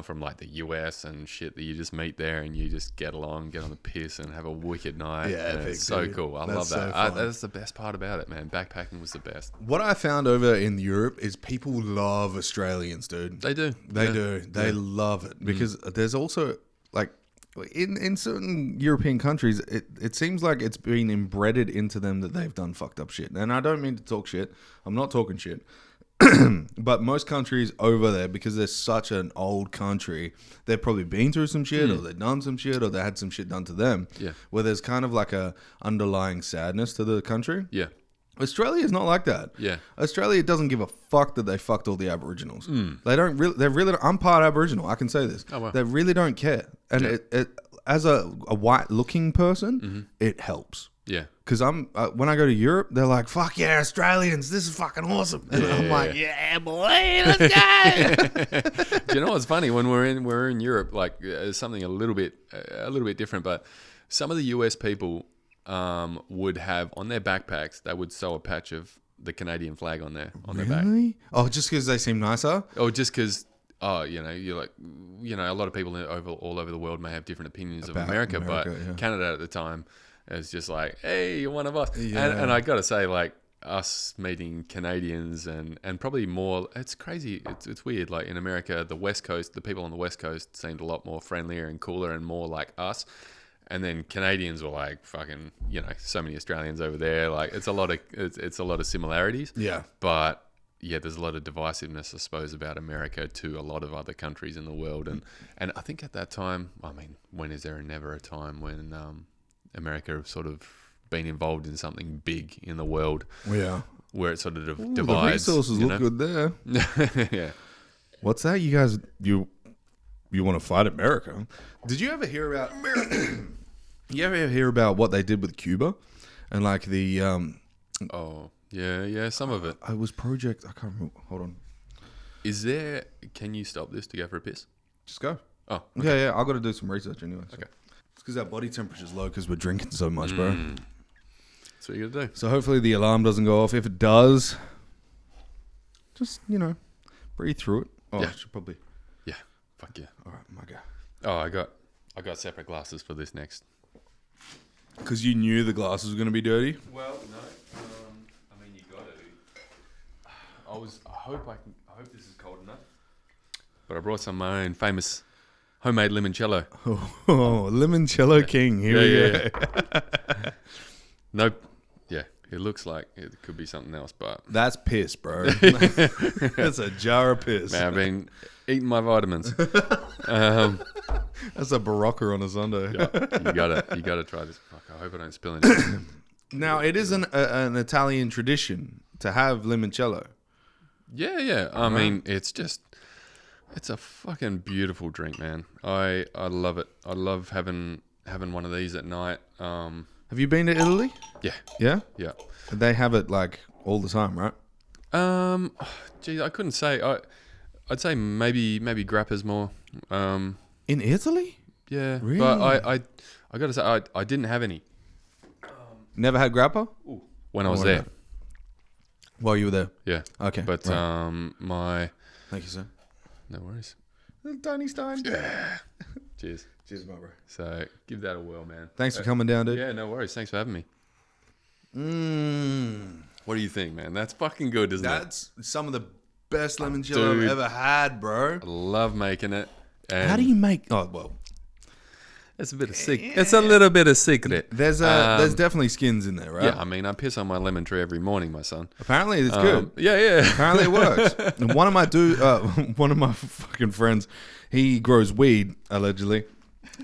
S3: From like the US and shit that you just meet there and you just get along, get on the piss and have a wicked night.
S2: Yeah,
S3: and
S2: epic,
S3: it's so
S2: dude.
S3: cool. I
S2: That's
S3: love
S2: so
S3: that.
S2: fun.
S3: That's the best part about it, man. Backpacking was the best.
S2: What I found over in Europe is people love Australians, dude.
S3: They do.
S2: They do. They love it because there's also like in certain European countries, it seems like it's been embedded into them that they've done fucked up shit. And I don't mean to talk shit. I'm not talking shit. But most countries over there, because they're such an old country, they've probably been through some shit or they've done some shit or they had some shit done to them.
S3: Yeah.
S2: Where there's kind of like a underlying sadness to the country.
S3: Yeah.
S2: Australia is not like that.
S3: Yeah.
S2: Australia doesn't give a fuck that they fucked all the Aboriginals. They don't really. They really. I'm part Aboriginal. I can say this.
S3: Oh, wow.
S2: They really don't care. And it as a white looking person, it helps.
S3: Yeah.
S2: Because when I go to Europe, they're like, "Fuck yeah, Australians! This is fucking awesome." And I'm like, "Yeah, boy, let's go."
S3: Do you know what's funny? When we're in Europe, like something a little bit different. But some of the US people would have on their backpacks, they would sew a patch of the Canadian flag on their back.
S2: Really? Oh, just because they seem nicer?
S3: Or just because, you're like, a lot of people all over the world may have different opinions of America, but
S2: yeah.
S3: Canada at the time is just like, hey, you're one of us.
S2: Yeah.
S3: And I got to say, like, us meeting Canadians and probably more, it's crazy. It's weird. Like in America, the West Coast, the people on the West Coast seemed a lot more friendlier and cooler and more like us. And then Canadians were like fucking, so many Australians over there. Like it's a lot of similarities.
S2: Yeah.
S3: But yeah, there's a lot of divisiveness, I suppose, about America to a lot of other countries in the world. And I think at that time, I mean, when is there never a time when America have sort of been involved in something big in the world?
S2: Yeah.
S3: Where it sort of divides.
S2: The resources look good there.
S3: Yeah.
S2: What's that? You guys, you want to fight America? Did you ever hear about America? You ever hear about what they did with Cuba? And like the...
S3: Oh, yeah, some of it.
S2: I was Project... I can't remember. Hold on.
S3: Can you stop this to go for a piss?
S2: Just go.
S3: Oh.
S2: Okay. Yeah, I've got to do some research anyway. So.
S3: Okay.
S2: It's because our body temperature's low because we're drinking so much, bro.
S3: That's what you got to do.
S2: So hopefully the alarm doesn't go off. If it does, just, breathe through it. Oh,
S3: Yeah.
S2: I should probably...
S3: Yeah. Fuck yeah.
S2: All right, my guy.
S3: Oh, I got separate glasses for this next.
S2: Because you knew the glasses were going to be dirty?
S3: Well, no. I mean, you got to. I hope this is cold enough. But I brought some of my own famous homemade limoncello.
S2: Oh, limoncello king. Here we go.
S3: Nope. Yeah, it looks like it could be something else, but
S2: That's piss, bro. That's a jar of piss.
S3: man, I've been eating my vitamins.
S2: That's a Barocca on a Sunday.
S3: Yeah, you gotta try this. Fuck, I hope I don't spill anything.
S2: Now, it is an Italian tradition to have limoncello.
S3: Yeah. I mean, it's a fucking beautiful drink, man. I love it. I love having one of these at night.
S2: Have you been to Italy?
S3: Yeah.
S2: Yeah?
S3: Yeah.
S2: They have it like all the time, right?
S3: Geez, I couldn't say. I'd say maybe grappa's more.
S2: In Italy?
S3: Yeah.
S2: Really?
S3: But I got to say I didn't have any
S2: Never had grappa?
S3: when I was
S2: my
S3: there.
S2: God. While you were there?
S3: Yeah.
S2: Okay.
S3: But
S2: right. Thank you, sir.
S3: no worries.
S2: Tiny Stein. Yeah.
S3: Cheers.
S2: Cheers, my bro.
S3: So give that a whirl, man.
S2: Thanks for coming down, dude.
S3: Yeah, no worries. Thanks for having me.
S2: Mmm.
S3: What do you think, man? That's fucking good, isn't it?
S2: That's some of the best limoncello I've
S3: Dude.
S2: ever had, bro.
S3: I love making it. And
S2: How do you make... Oh, well.
S3: It's a bit of secret. It's a little bit of secret.
S2: There's definitely skins in there, right?
S3: Yeah, I mean, I piss on my lemon tree every morning, my son.
S2: Apparently it's good.
S3: Yeah.
S2: Apparently it works. And one of my fucking friends, he grows weed allegedly,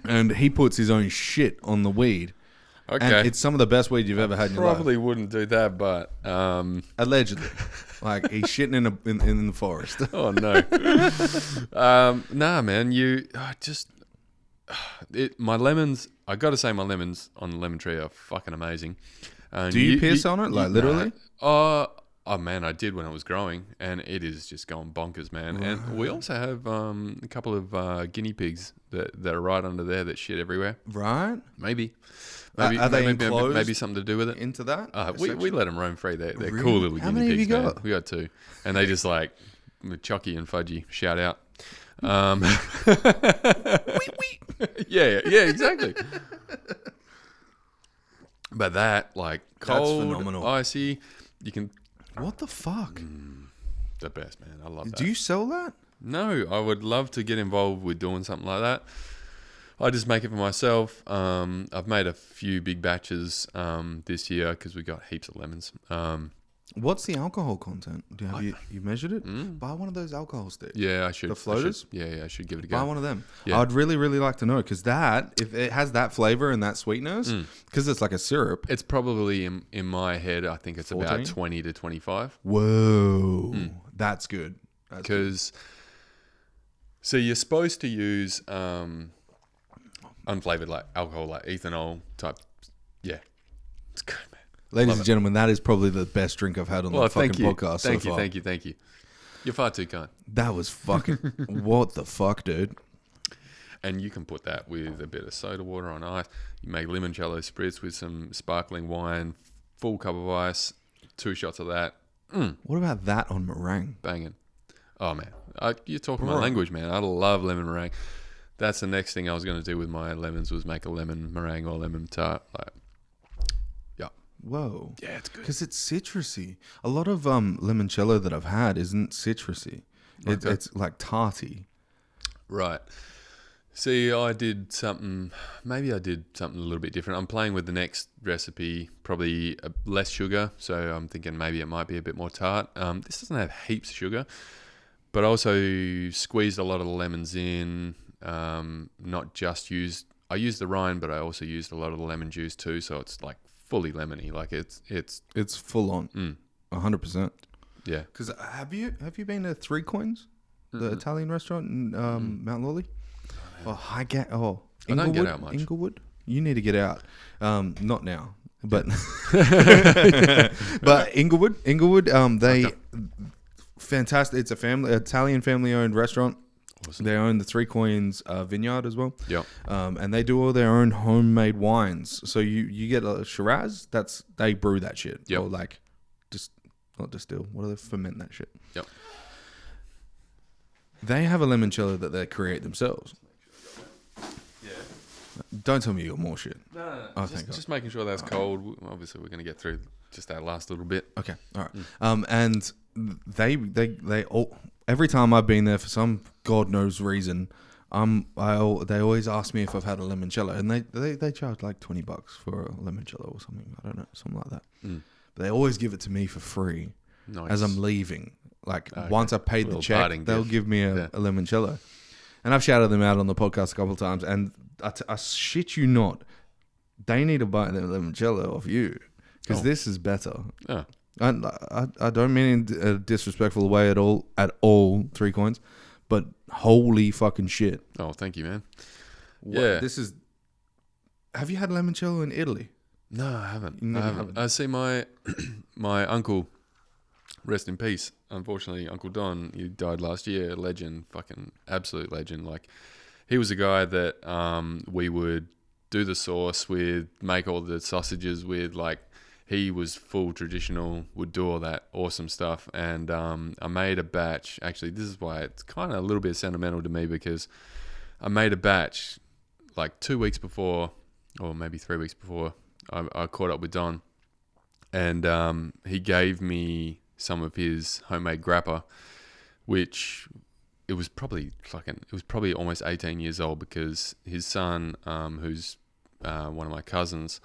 S2: and he puts his own shit on the weed.
S3: Okay.
S2: And it's some of the best weed you've ever had in your life.
S3: Probably wouldn't do that, but
S2: Allegedly, like he's shitting in the forest.
S3: oh no. Nah, man. My lemons. I got to say, my lemons on the lemon tree are fucking amazing.
S2: Do you piss on it, like literally?
S3: Oh man, I did when it was growing, and it is just going bonkers, man. Right. And we also have a couple of guinea pigs that are right under there that shit everywhere.
S2: Right?
S3: Maybe.
S2: Are they enclosed
S3: maybe something to do with it.
S2: Into that?
S3: We let them roam free. They're
S2: Really?
S3: cool little
S2: How
S3: guinea
S2: many
S3: pigs.
S2: have you got?
S3: Man. We got 2, and they just like Chucky and Fudgy. Shout out. Yeah, exactly. But that, like, cold,
S2: phenomenal.
S3: icy, you can...
S2: What the fuck?
S3: The best, man. I love that.
S2: Do you sell that?
S3: No, I would love to get involved with doing something like that. I just make it for myself. I've made a few big batches this year because we got heaps of lemons.
S2: What's the alcohol content? You measured it? Buy one of those alcohol sticks.
S3: Yeah, I should.
S2: The floaters?
S3: I should give it a go.
S2: Buy one of them.
S3: Yeah.
S2: I'd really, really like to know because if it has that flavor and that sweetness, because it's like a syrup.
S3: It's probably in my head. I think it's
S2: 14?
S3: about 20 to 25.
S2: Whoa, that's good.
S3: Because so you're supposed to use unflavored like alcohol, like ethanol type. Yeah, it's good, man.
S2: Ladies and gentlemen, that is probably the best drink I've had on the fucking podcast so far.
S3: Thank you. You're far too kind.
S2: That was fucking... what the fuck, dude?
S3: And you can put that with a bit of soda water on ice. You make limoncello spritz with some sparkling wine, full cup of ice, 2 shots of that.
S2: What about that on meringue?
S3: Banging. Oh, man. You're talking my language, man. I love lemon meringue. That's the next thing I was going to do with my lemons was make a lemon meringue or lemon tart.
S2: Whoa.
S3: Yeah, it's good.
S2: Because it's citrusy. A lot of limoncello that I've had isn't citrusy.
S3: Okay.
S2: It's like tarty.
S3: Right. See, I did something a little bit different. I'm playing with the next recipe, probably less sugar. So I'm thinking maybe it might be a bit more tart. This doesn't have heaps of sugar, but I also squeezed a lot of the lemons in, not just used... I used the rind, but I also used a lot of the lemon juice too. So it's like fully lemony, like it's
S2: full on, 100%.
S3: Yeah.
S2: Because have you been to Three Coins, the Italian restaurant in Mount Lawley?
S3: I don't get out much.
S2: Inglewood. You need to get out. Not now, but but Inglewood. Fantastic. It's Italian family owned restaurant. Awesome. They own the Three Coins vineyard as well.
S3: Yeah.
S2: And they do all their own homemade wines. So you get a Shiraz, they brew that shit.
S3: Yep.
S2: Or like not distill. What do they ferment that shit?
S3: Yep.
S2: They have a limoncello that they create themselves.
S3: Yeah.
S2: Don't tell me you got more shit.
S3: No.
S2: Oh, thank God.
S3: Just making sure that's cold. Obviously, we're going to get through just that last little bit.
S2: Okay. All right. And they all... Every time I've been there for some God knows reason, they always ask me if I've had a limoncello, and they charge like $20 for a limoncello or something. I don't know, something like that. But they always give it to me for free as I'm leaving. Like once I paid the check, they'll give me a limoncello. And I've shouted them out on the podcast a couple of times, and I shit you not, they need to buy the limoncello off you because this is better.
S3: Oh.
S2: I don't mean in a disrespectful way at all, Three Coins, but holy fucking shit.
S3: Oh, thank you, man.
S2: Yeah. Have you had limoncello in Italy?
S3: No, I haven't. I see my uncle, rest in peace. Unfortunately, Uncle Don, he died last year. Legend, fucking absolute legend. Like, he was a guy that we would do the sauce with, make all the sausages with, like, he was full traditional, would do all that awesome stuff. And I made a batch. Actually, this is why it's kind of a little bit sentimental to me, because I made a batch like 2 weeks before, or maybe 3 weeks before, I caught up with Don. And he gave me some of his homemade grappa, which it was probably almost 18 years old, because his son, who's one of my cousins,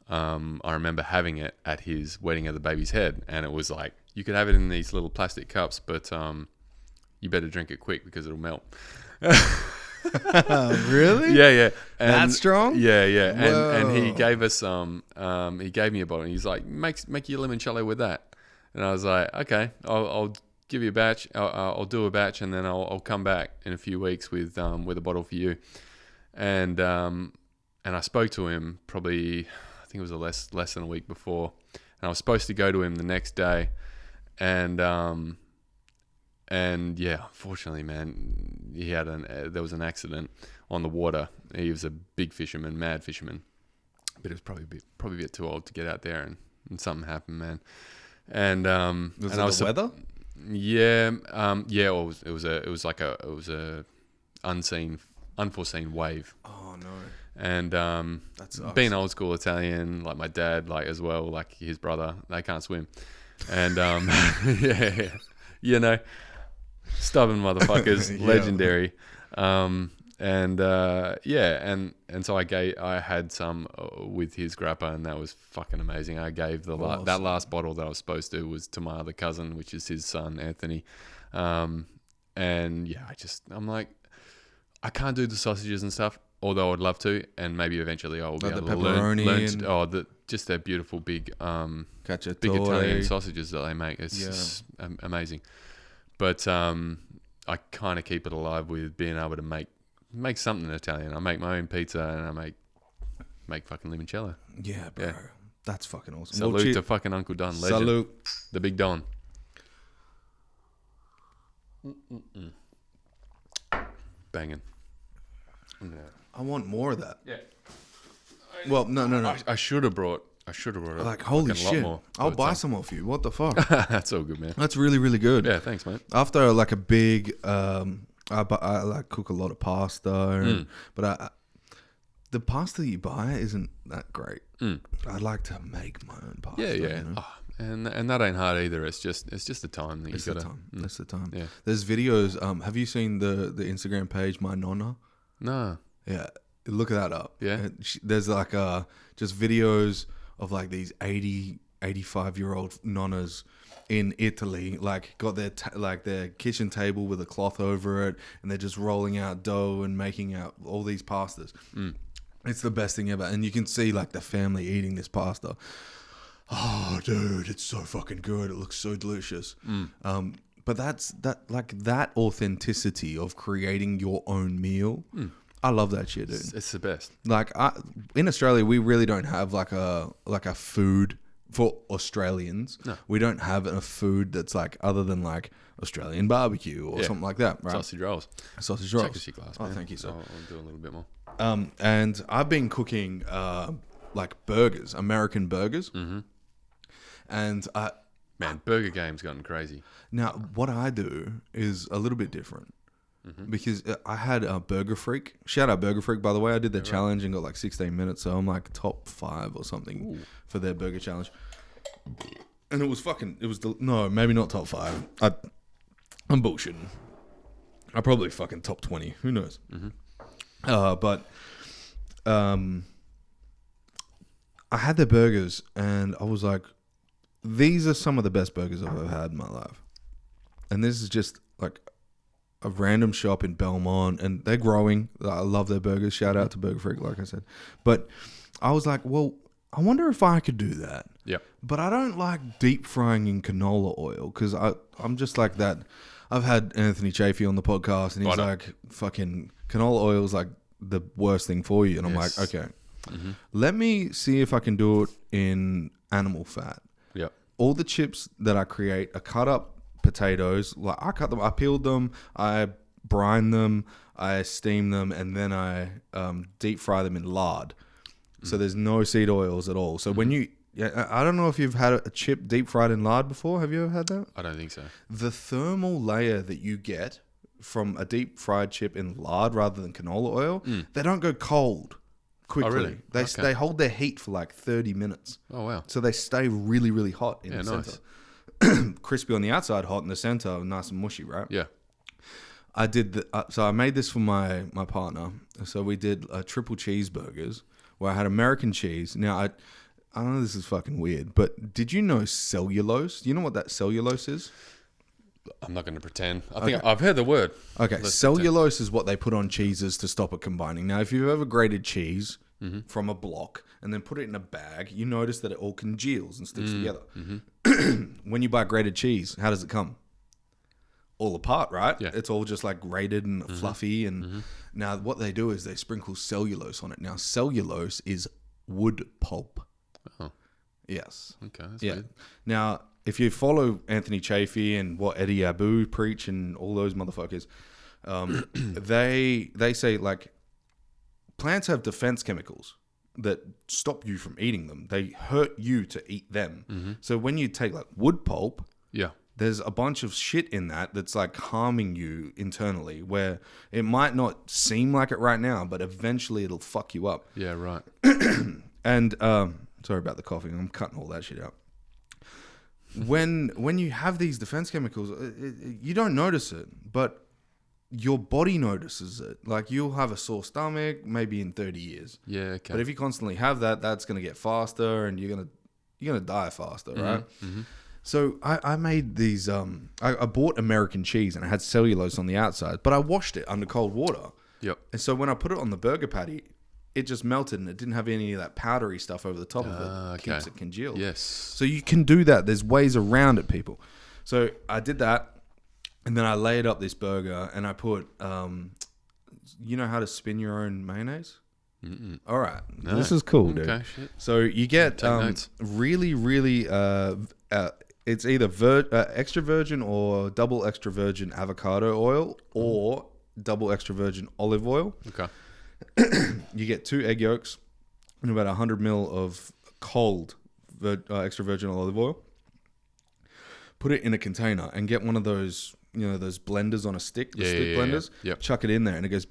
S3: I remember having it at his wedding of the baby's head, and it was like, you could have it in these little plastic cups, but you better drink it quick because it'll melt.
S2: Really?
S3: Yeah. And
S2: that strong?
S3: Yeah. And he
S2: Whoa.
S3: gave us he gave me a bottle, and he's like, make your limoncello with that. And I was like, okay, I'll give you a batch. I'll do a batch, and then I'll come back in a few weeks with a bottle for you. And I spoke to him probably, I think it was less than a week before, and I was supposed to go to him the next day, and yeah, unfortunately, man, there was an accident on the water. He was a big fisherman, mad fisherman, but it was probably a bit too old to get out there, and something happened, man. And
S2: Was
S3: and
S2: it
S3: I was
S2: the weather?
S3: Yeah, it was a unforeseen wave.
S2: Oh no.
S3: And
S2: That sucks.
S3: being old school Italian, like my dad, like as well, like his brother, they can't swim, and yeah, you know, stubborn motherfuckers,
S2: Yeah.
S3: legendary. And so I had some with his grappa, and that was fucking amazing. I gave
S2: Awesome.
S3: that last bottle that I was supposed to was to my other cousin, which is his son Anthony. And yeah, I'm like, I can't do the sausages and stuff, although I'd love to, and maybe eventually I will be
S2: Like
S3: able
S2: the
S3: to learn
S2: pepperoni
S3: to, just their beautiful big
S2: Cacciatore.
S3: big Italian sausages that they make. It's
S2: Yeah.
S3: just amazing. But I kind of keep it alive with being able to make something Italian. I make my own pizza, and I make fucking limoncello.
S2: Yeah, bro.
S3: Yeah.
S2: That's fucking awesome.
S3: Salute to fucking Uncle Don, legend.
S2: Salute.
S3: The big Don. Banging. Yeah.
S2: I want more of that.
S3: Yeah.
S2: Well, no.
S3: I should have brought it.
S2: Like, holy
S3: fucking lot
S2: shit.
S3: more,
S2: I'll
S3: but,
S2: buy some more for you. What the fuck?
S3: That's all good, man.
S2: That's really, really good.
S3: Yeah, thanks, mate.
S2: After like a big, I like cook a lot of pasta, but the pasta that you buy isn't that great. I like to make my own pasta.
S3: Yeah.
S2: You know?
S3: Oh, and that ain't hard either. It's just the time that
S2: It's
S3: you
S2: the
S3: gotta.
S2: time. That's the time.
S3: Yeah.
S2: There's videos. Have you seen the Instagram page My Nonna?
S3: No.
S2: Yeah, look that up.
S3: Yeah.
S2: There's like just videos of like these 85-year-old nonnas in Italy, like got their their kitchen table with a cloth over it, and they're just rolling out dough and making out all these pastas. It's the best thing ever, and you can see like the family eating this pasta. Oh, dude, it's so fucking good. It looks so delicious. But that authenticity of creating your own meal. I love that shit, dude.
S3: It's the best.
S2: Like in Australia, we really don't have like a food for Australians.
S3: No.
S2: We don't have a food that's like other than like Australian barbecue or something like that, right?
S3: Sausage rolls.
S2: Sausage rolls.
S3: Check us your glass,
S2: Oh,
S3: man.
S2: thank you, sir.
S3: I'll do a little bit more.
S2: And I've been cooking like burgers, American burgers, and
S3: Man, Burger Game's gotten crazy.
S2: now what I do is a little bit different. Because I had a Burger Freak. Shout out Burger Freak, by the way. I did the challenge and got like 16 minutes, so I'm like top 5 or something for their burger challenge. And it was no, maybe not top 5. I'm bullshitting. I probably fucking top 20. Who knows? But I had their burgers, and I was like, these are some of the best burgers I've ever had in my life. And this is just like a random shop in Belmont, and they're growing. I love their burgers. Shout out to Burger Freak, like I said. But I was like, well, I wonder if I could do that.
S3: Yeah.
S2: But I don't like deep frying in canola oil because I'm just like that. I've had Anthony Chafee on the podcast, and he's like, fucking canola oil is like the worst thing for you. And I'm like, okay, let me see if I can do it in animal fat.
S3: Yeah.
S2: All the chips that I create are cut up potatoes. Like I cut them, I peeled them, I brine them, I steam them, and then I deep fry them in lard. So there's no seed oils at all. So when you, I don't know if you've had a chip deep fried in lard before. Have you ever had that?
S3: I don't think so.
S2: The thermal layer that you get from a deep fried chip in lard rather than canola oil, they don't go cold quickly.
S3: Oh, really?
S2: They hold their heat for like 30 minutes.
S3: Oh, wow.
S2: So they stay really, really hot in the center. Crispy on the outside, hot in the center, nice and mushy, right?
S3: Yeah.
S2: I did so I made this for my partner. So we did triple cheeseburgers where I had American cheese. Now I know this is fucking weird, but did you know cellulose? Do you know what that cellulose is?
S3: I'm not going to pretend. I think I've heard the word.
S2: Okay, cellulose is what they put on cheeses to stop it combining. Now, if you've ever grated cheese from a block and then put it in a bag, you notice that it all congeals and sticks together. When you buy grated cheese, how does it come? All apart, right?
S3: Yeah.
S2: It's all just like grated and fluffy. And now what they do is they sprinkle cellulose on it. Now, cellulose is wood pulp.
S3: Oh.
S2: Yes.
S3: Okay, that's weird.
S2: Now, if you follow Anthony Chafee and what Eddie Abu preach and all those motherfuckers, they say like plants have defense chemicals that stop you from eating them. They hurt you to eat them. So when you take like wood pulp, there's a bunch of shit in that that's like harming you internally, where it might not seem like it right now, but eventually it'll fuck you up.
S3: Yeah, right.
S2: And sorry about the coughing. I'm cutting all that shit out. When you have these defense chemicals, you don't notice it, but your body notices it. Like you'll have a sore stomach maybe in 30 years.
S3: Yeah, okay.
S2: But if you constantly have that, that's going to get faster and you're gonna die faster, right? So I made these. I bought American cheese and it had cellulose on the outside, but I washed it under cold water.
S3: Yep.
S2: And so when I put it on the burger patty, it just melted and it didn't have any of that powdery stuff over the top of it.
S3: Okay.
S2: Keeps it congealed.
S3: Yes.
S2: So you can do that. There's ways around it, people. So I did that, and then I laid up this burger, and I put, you know how to spin your own mayonnaise? All right.
S3: No.
S2: This is cool, dude.
S3: Okay, shit.
S2: So you get
S3: notes.
S2: really, really, it's either extra virgin or double extra virgin avocado oil or double extra virgin olive oil.
S3: Okay.
S2: You get 2 egg yolks and about 100 ml of cold extra virgin olive oil. Put it in a container and get one of those, those blenders on a stick, stick blenders.
S3: Yeah. Yep.
S2: Chuck it in there and it goes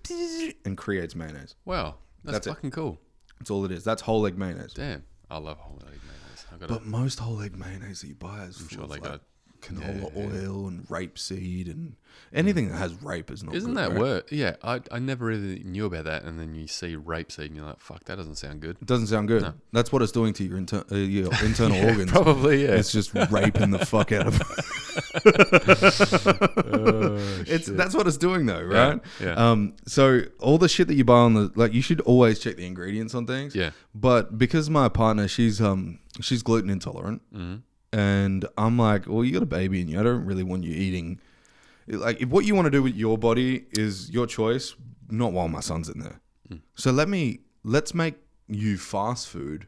S2: and creates mayonnaise.
S3: Wow, that's fucking cool.
S2: That's all it is. That's whole egg mayonnaise.
S3: Damn, I love whole egg mayonnaise.
S2: But most whole egg mayonnaise that you buy is
S3: I'm
S2: full
S3: sure
S2: of
S3: they got
S2: canola oil and rapeseed and anything that has rape is not
S3: Isn't
S2: good,
S3: that
S2: right?
S3: word? Yeah, I never really knew about that, and then you see rapeseed and you're like, fuck, that doesn't sound good.
S2: It doesn't sound good.
S3: No.
S2: That's what it's doing to your internal organs.
S3: Probably, yeah.
S2: It's just raping the fuck out of it. That's what it's doing though, right?
S3: Yeah.
S2: So all the shit that you buy on you should always check the ingredients on things.
S3: Yeah.
S2: But because my partner, she's gluten intolerant. And I'm like, well, you got a baby in you. I don't really want you eating. Like, if what you want to do with your body is your choice, not while my son's in there. So let's make you fast food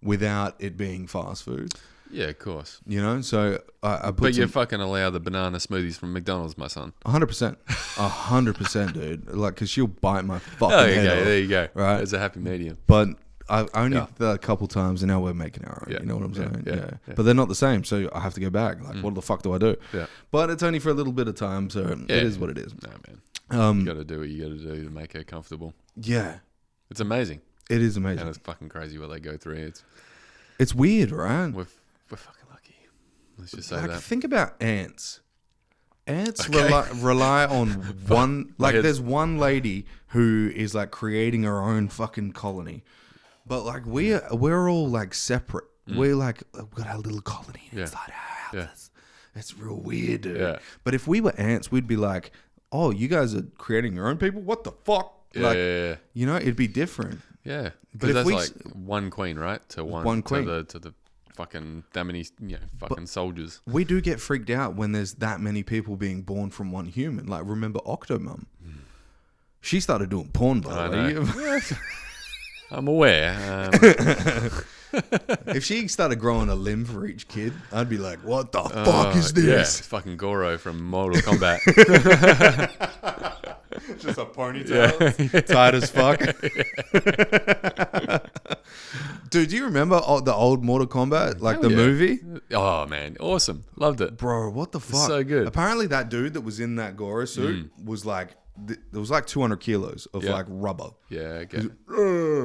S2: without it being fast food.
S3: Yeah, of course.
S2: So I put
S3: But you fucking allow the banana smoothies from McDonald's, my son.
S2: 100%. 100%, dude. Like, because she'll bite my fucking head off.
S3: There you go.
S2: Right?
S3: It's a happy medium.
S2: But I only did that a couple times, and now we're making our own.
S3: Yeah.
S2: You know what I'm saying?
S3: Yeah.
S2: But they're not the same, so I have to go back. Like, what the fuck do I do?
S3: Yeah.
S2: But it's only for a little bit of time, so it is what it is.
S3: No, man. You got to do what you got to do to make her comfortable.
S2: Yeah.
S3: It's amazing.
S2: It is amazing.
S3: And it's fucking crazy what they go through.
S2: It's weird, right?
S3: We're fucking lucky. Let's just say
S2: Like,
S3: that.
S2: think about ants. Ants rely on one. Like, there's one lady who is like creating her own fucking colony. But like we're all like separate. We're like, we've got our little colony inside our houses. It's real weird, dude.
S3: Yeah.
S2: But if we were ants, we'd be like, oh, you guys are creating your own people? What the fuck?
S3: Yeah.
S2: It'd be different.
S3: Yeah.
S2: But
S3: Because
S2: if
S3: that's
S2: we
S3: like one queen, right? To
S2: one queen.
S3: To the fucking that many fucking soldiers.
S2: We do get freaked out when there's that many people being born from one human. Like, remember Octomum? She started doing porn, by the way.
S3: I'm aware.
S2: If she started growing a limb for each kid, I'd be like, what the fuck is this?
S3: Yeah, it's fucking Goro from Mortal Kombat.
S2: Just a ponytail, tight as fuck. Dude, do you remember the old Mortal Kombat, like the movie?
S3: Oh man, awesome, loved it,
S2: Bro, what the fuck?
S3: So good.
S2: Apparently, that dude that was in that Goro suit was like, there was like 200 kilos of like rubber.
S3: Yeah, okay.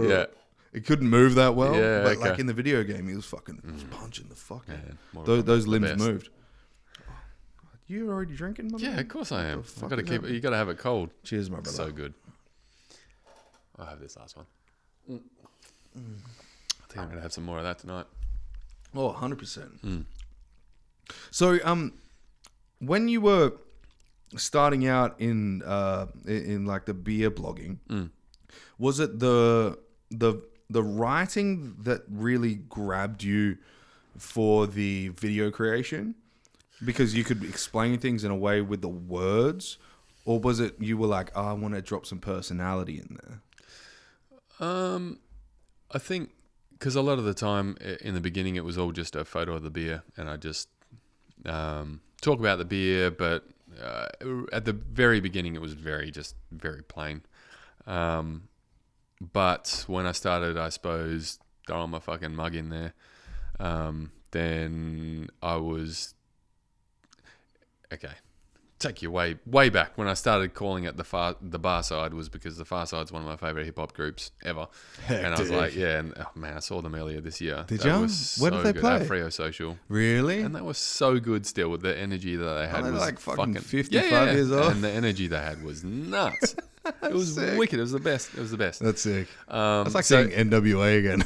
S2: Yeah. It couldn't move that well,
S3: Yeah,
S2: but
S3: okay.
S2: like in the video game, he was fucking punching the fuck out.
S3: Man,
S2: Those limbs
S3: best.
S2: moved. You already drinking?
S3: Yeah, of course I am.
S2: fuck
S3: I got to
S2: is
S3: keep.
S2: that?
S3: You got to have it cold.
S2: Cheers, my brother.
S3: So good. I'll have this last one. I think I'm gonna have some more of that tonight.
S2: Oh, 100%. So, when you were starting out in like the beer blogging, was it the writing that really grabbed you for the video creation? Because you could explain things in a way with the words, or was it you were like, oh, I want to drop some personality in there?
S3: I think because a lot of the time in the beginning it was all just a photo of the beer, and I just talk about the beer, but at the very beginning it was very plain. But when I started, I suppose, throwing my fucking mug in there, then I was... Okay, take you way back. When I started calling it the BARCYDE was because the BARCYDE is one of my favourite hip-hop groups ever.
S2: Heck,
S3: and I was like, yeah, and oh man, I saw them earlier this year.
S2: Did
S3: that
S2: you?
S3: was
S2: Where did they
S3: good.
S2: play?
S3: At Freo Social.
S2: Really?
S3: And that was so good still, with the energy that they had.
S2: They're
S3: Was
S2: like fucking 55
S3: yeah.
S2: years old.
S3: And the energy they had was nuts. It was
S2: Sick.
S3: wicked. It was the best. It was the best.
S2: That's sick. That's like
S3: so-
S2: seeing NWA again.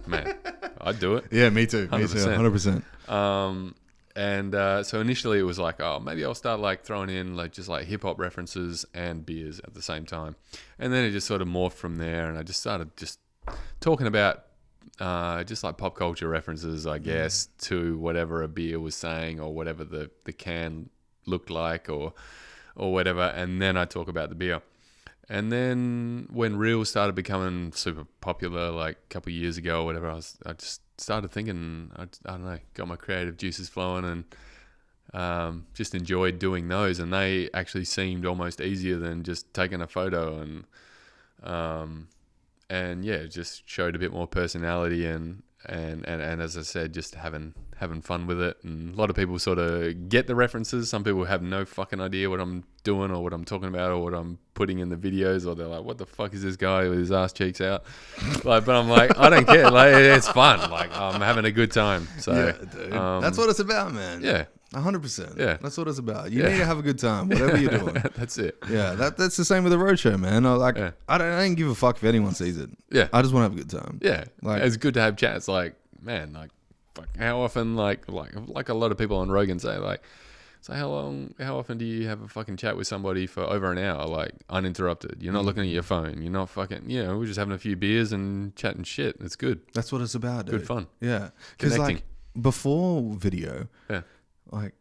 S3: Man, I'd do it.
S2: Yeah, me too.
S3: 100%.
S2: 100%.
S3: And so initially it was like, oh, maybe I'll start like throwing in like just like hip hop references and beers at the same time. And then it just sort of morphed from there, and I just started just talking about just like pop culture references, I guess, to whatever a beer was saying or whatever the can looked like or whatever. And then I talk about the beer. And then when Reels started becoming super popular, like a couple of years ago or whatever, I just started thinking, I don't know, got my creative juices flowing, and just enjoyed doing those. And they actually seemed almost easier than just taking a photo. And yeah, it just showed a bit more personality and as I said, just having fun with it. And a lot of people sort of get the references. Some people have no fucking idea what I'm doing or what I'm talking about or what I'm putting in the videos, or they're like, what the fuck is this guy with his ass cheeks out? Like, but I'm like, I don't care. Like, it's fun. Like, I'm having a good time. So
S2: Yeah, dude. That's what it's about, man.
S3: Yeah.
S2: 100%.
S3: Yeah.
S2: That's what it's about. You need to have a good time, whatever you're doing.
S3: That's it.
S2: Yeah, that's the same with the Roadshow, man. I don't give a fuck if anyone sees it.
S3: Yeah.
S2: I just want to have a good time.
S3: Yeah.
S2: Like-
S3: It's good to have chats. Like, man, like, fuck, how often, like a lot of people on Rogan say, like, so how often do you have a fucking chat with somebody for over an hour, like, uninterrupted? You're not looking at your phone. You're not fucking, we're just having a few beers and chatting shit. It's good.
S2: That's what it's about, dude.
S3: Good fun.
S2: Yeah. Because,
S3: Connecting.
S2: like, before video,
S3: Yeah.
S2: like,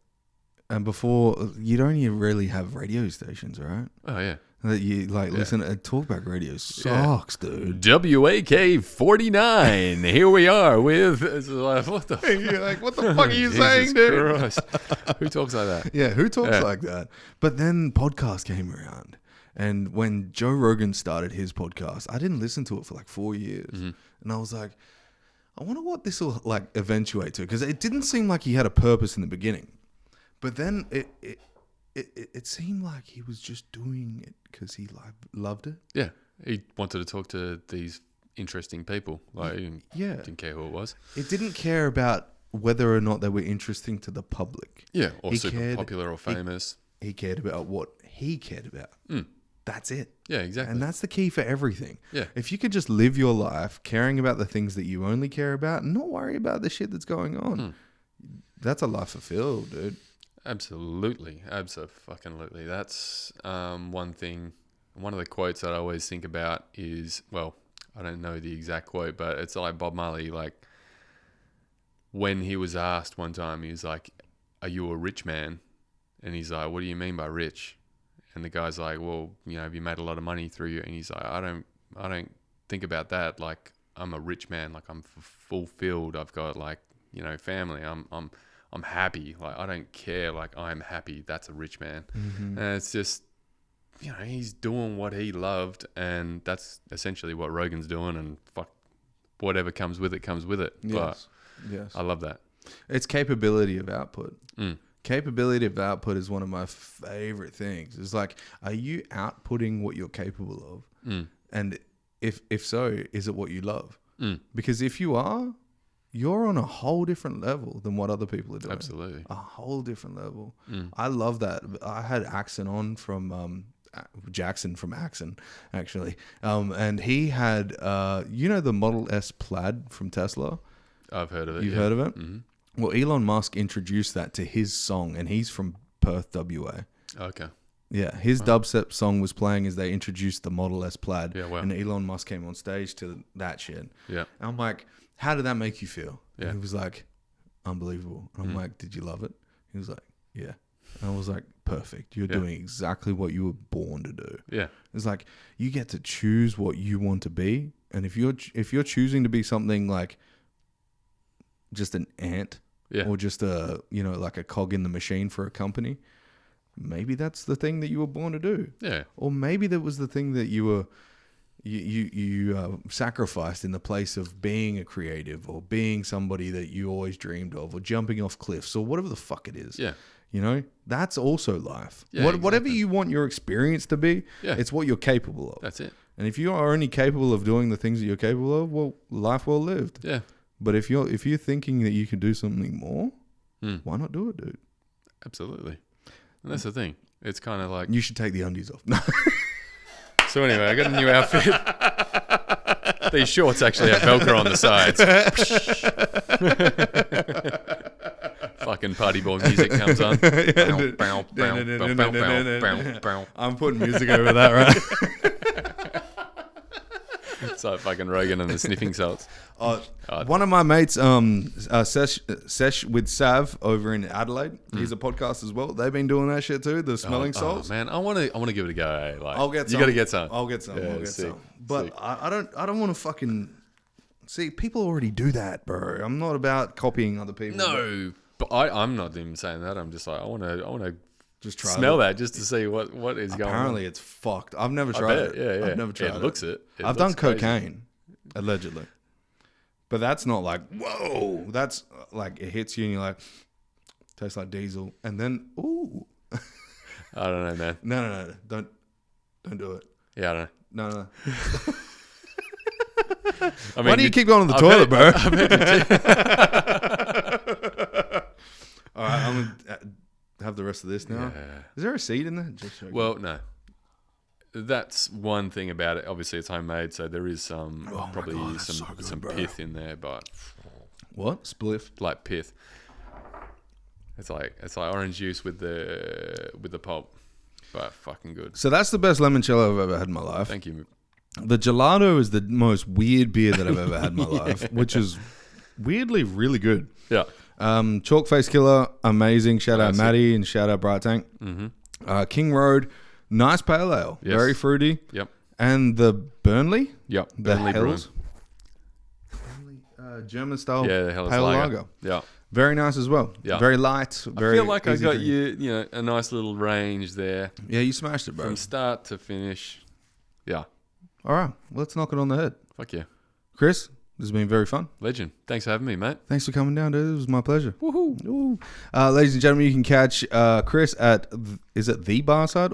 S2: and before, you don't even really have radio stations, right?
S3: Oh, yeah.
S2: That you, like, listen to Talkback Radio sucks, dude.
S3: WAK 49. Here we are with. It's like, what the fuck?
S2: You're like, what the fuck are you
S3: Jesus
S2: saying, dude?
S3: Christ. Who talks like that?
S2: Yeah, who talks like that? But then podcast came around. And when Joe Rogan started his podcast, I didn't listen to it for like 4 years.
S3: Mm-hmm.
S2: And I was like, I wonder what this will like eventuate to. Because it didn't seem like he had a purpose in the beginning. But then it seemed like he was just doing it because he loved it.
S3: Yeah. He wanted to talk to these interesting people. Like, he didn't care who it was.
S2: It didn't care about whether or not they were interesting to the public.
S3: Yeah. Or
S2: He
S3: super
S2: cared-
S3: popular or famous.
S2: He cared about what he cared about. That's it.
S3: Yeah, exactly.
S2: And that's the key for everything.
S3: Yeah.
S2: If you could just live your life caring about the things that you only care about and not worry about the shit that's going on, that's a life fulfilled, dude.
S3: Absolutely. Absolutely. That's one thing. One of the quotes that I always think about is, well, I don't know the exact quote, but it's like Bob Marley, like, when he was asked one time, he was like, are you a rich man? And he's like, what do you mean by rich? And the guy's like, well, have you made a lot of money through you? And he's like, I don't think about that. Like, I'm a rich man. Like, I'm fulfilled. I've got, like, family. I'm happy. Like, I don't care. Like, I'm happy. That's a rich man.
S2: Mm-hmm.
S3: And it's just, he's doing what he loved, and that's essentially what Rogan's doing. And fuck, whatever comes with it comes with it.
S2: Yes.
S3: But I love that.
S2: It's capability of output. Capability of output is one of my favorite things. It's like, are you outputting what you're capable of? And if so, is it what you love? Because if you are, you're on a whole different level than what other people are doing.
S3: Absolutely.
S2: A whole different level. I love that. I had Axon on from Jackson from Axon, actually. And he had, the Model S Plaid from Tesla?
S3: I've heard of it.
S2: You've heard of it? Mm-hmm. Well, Elon Musk introduced that to his song, and he's from Perth, WA.
S3: Okay.
S2: Yeah, his dubstep song was playing as they introduced the Model S Plaid.
S3: Yeah, wow.
S2: And Elon Musk came on stage to that shit.
S3: Yeah.
S2: And I'm like, how did that make you feel?
S3: Yeah.
S2: And he was like, unbelievable. And I'm like, did you love it? He was like, yeah. And I was like, perfect. You're doing exactly what you were born to do.
S3: Yeah.
S2: It's like, you get to choose what you want to be. And if you're choosing to be something like just an ant or just like a cog in the machine for a company, maybe that's the thing that you were born to do.
S3: Yeah.
S2: Or maybe that was the thing that you were you sacrificed in the place of being a creative or being somebody that you always dreamed of or jumping off cliffs or whatever the fuck it is.
S3: Yeah.
S2: That's also life.
S3: Yeah,
S2: Whatever you want your experience to be, it's what you're capable of.
S3: That's it.
S2: And if you are only capable of doing the things that you're capable of, well, life well lived.
S3: Yeah.
S2: But if you're thinking that you can do something more, why not do it, dude?
S3: Absolutely. And that's the thing. It's kind of like...
S2: You should take the undies off. No.
S3: So anyway, I got a new outfit. These shorts actually have Velcro on the sides. Fucking party boy music comes on.
S2: I'm putting music over that, right?
S3: It's like fucking Rogan and the sniffing salts.
S2: One of my mates, Sesh with Sav over in Adelaide. He's a podcast as well. They've been doing that shit too. The smelling salts.
S3: Oh man, I want to give it a go. Eh? Like,
S2: I'll get some.
S3: You got to get some.
S2: I'll get some.
S3: Yeah,
S2: I'll get
S3: sick.
S2: some. But
S3: Sick.
S2: I don't want to fucking see. People already do that, bro. I'm not about copying other people.
S3: No, but I'm not even saying that. I'm just like I want to
S2: just try
S3: smell
S2: it.
S3: that just to see what is going on.
S2: Apparently, it's fucked. I've never tried it.
S3: Yeah.
S2: I've never tried it.
S3: It looks it.
S2: I've done cocaine, allegedly. But that's not like, whoa. That's like, it hits you and you're like, tastes like diesel. And then, ooh.
S3: I don't know, man.
S2: No. Don't do it.
S3: Yeah, I don't know.
S2: No.
S3: I mean,
S2: Why do you keep going to the toilet, bro? All right, I'm going to have the rest of this now.
S3: Yeah.
S2: Is there a seed in there? Just checking.
S3: Well, no. That's one thing about it. Obviously, it's homemade, so there is some some pith in there, but
S2: what? Spliff?
S3: like pith. It's like orange juice with the pulp, but fucking good.
S2: So that's the best limoncello I've ever had in my life.
S3: Thank you.
S2: The gelato is the most weird beer that I've ever had in my life, which is weirdly really good.
S3: Yeah.
S2: Chalk Face Killer, amazing. Shout out
S3: Classic.
S2: Maddie and shout out Bright Tank.
S3: Mm-hmm.
S2: King Road, nice pale ale,
S3: Yes.
S2: very fruity.
S3: Yep.
S2: And the Burnley,
S3: Yep.
S2: the
S3: Burnley Brewing.
S2: Hells, German style
S3: Yeah, the Hell's
S2: pale
S3: lager.
S2: lager.
S3: Yeah.
S2: very nice as well.
S3: Yeah.
S2: Very light. Very
S3: I feel like I
S2: easy
S3: got
S2: drinking.
S3: a nice little range there
S2: Yeah, you smashed it, bro.
S3: from start to finish. Yeah.
S2: All right, let's knock it on the head.
S3: Fuck yeah.
S2: Chris, this has been very fun.
S3: Legend. Thanks for having me, mate.
S2: Thanks for coming down, dude. It was my pleasure.
S3: Woohoo.
S2: Ladies and gentlemen, you can catch Chris at, is it the BARCYDE?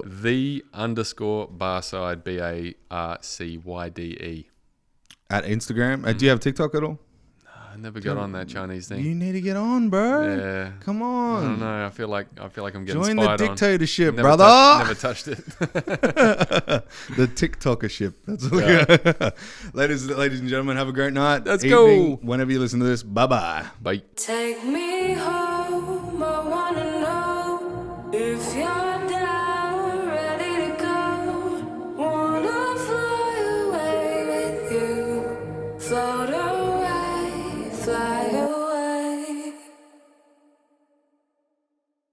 S3: _BARCYDE, BARCYDE.
S2: At Instagram. Do you have TikTok at all?
S3: I never got on that Chinese thing.
S2: You need to get on, bro.
S3: Yeah.
S2: Come
S3: I
S2: on.
S3: don't know. I feel like I'm getting
S2: Join the
S3: spied on.
S2: dictatorship,
S3: Never
S2: brother.
S3: never touched it.
S2: The TikTokership. That's what ladies and gentlemen, have a great night.
S3: Let's
S2: Evening,
S3: go.
S2: Whenever you listen to this, bye-bye.
S3: Bye.
S4: Take me home, I wanna know if you're down, ready to go. Wanna fly away with you, fly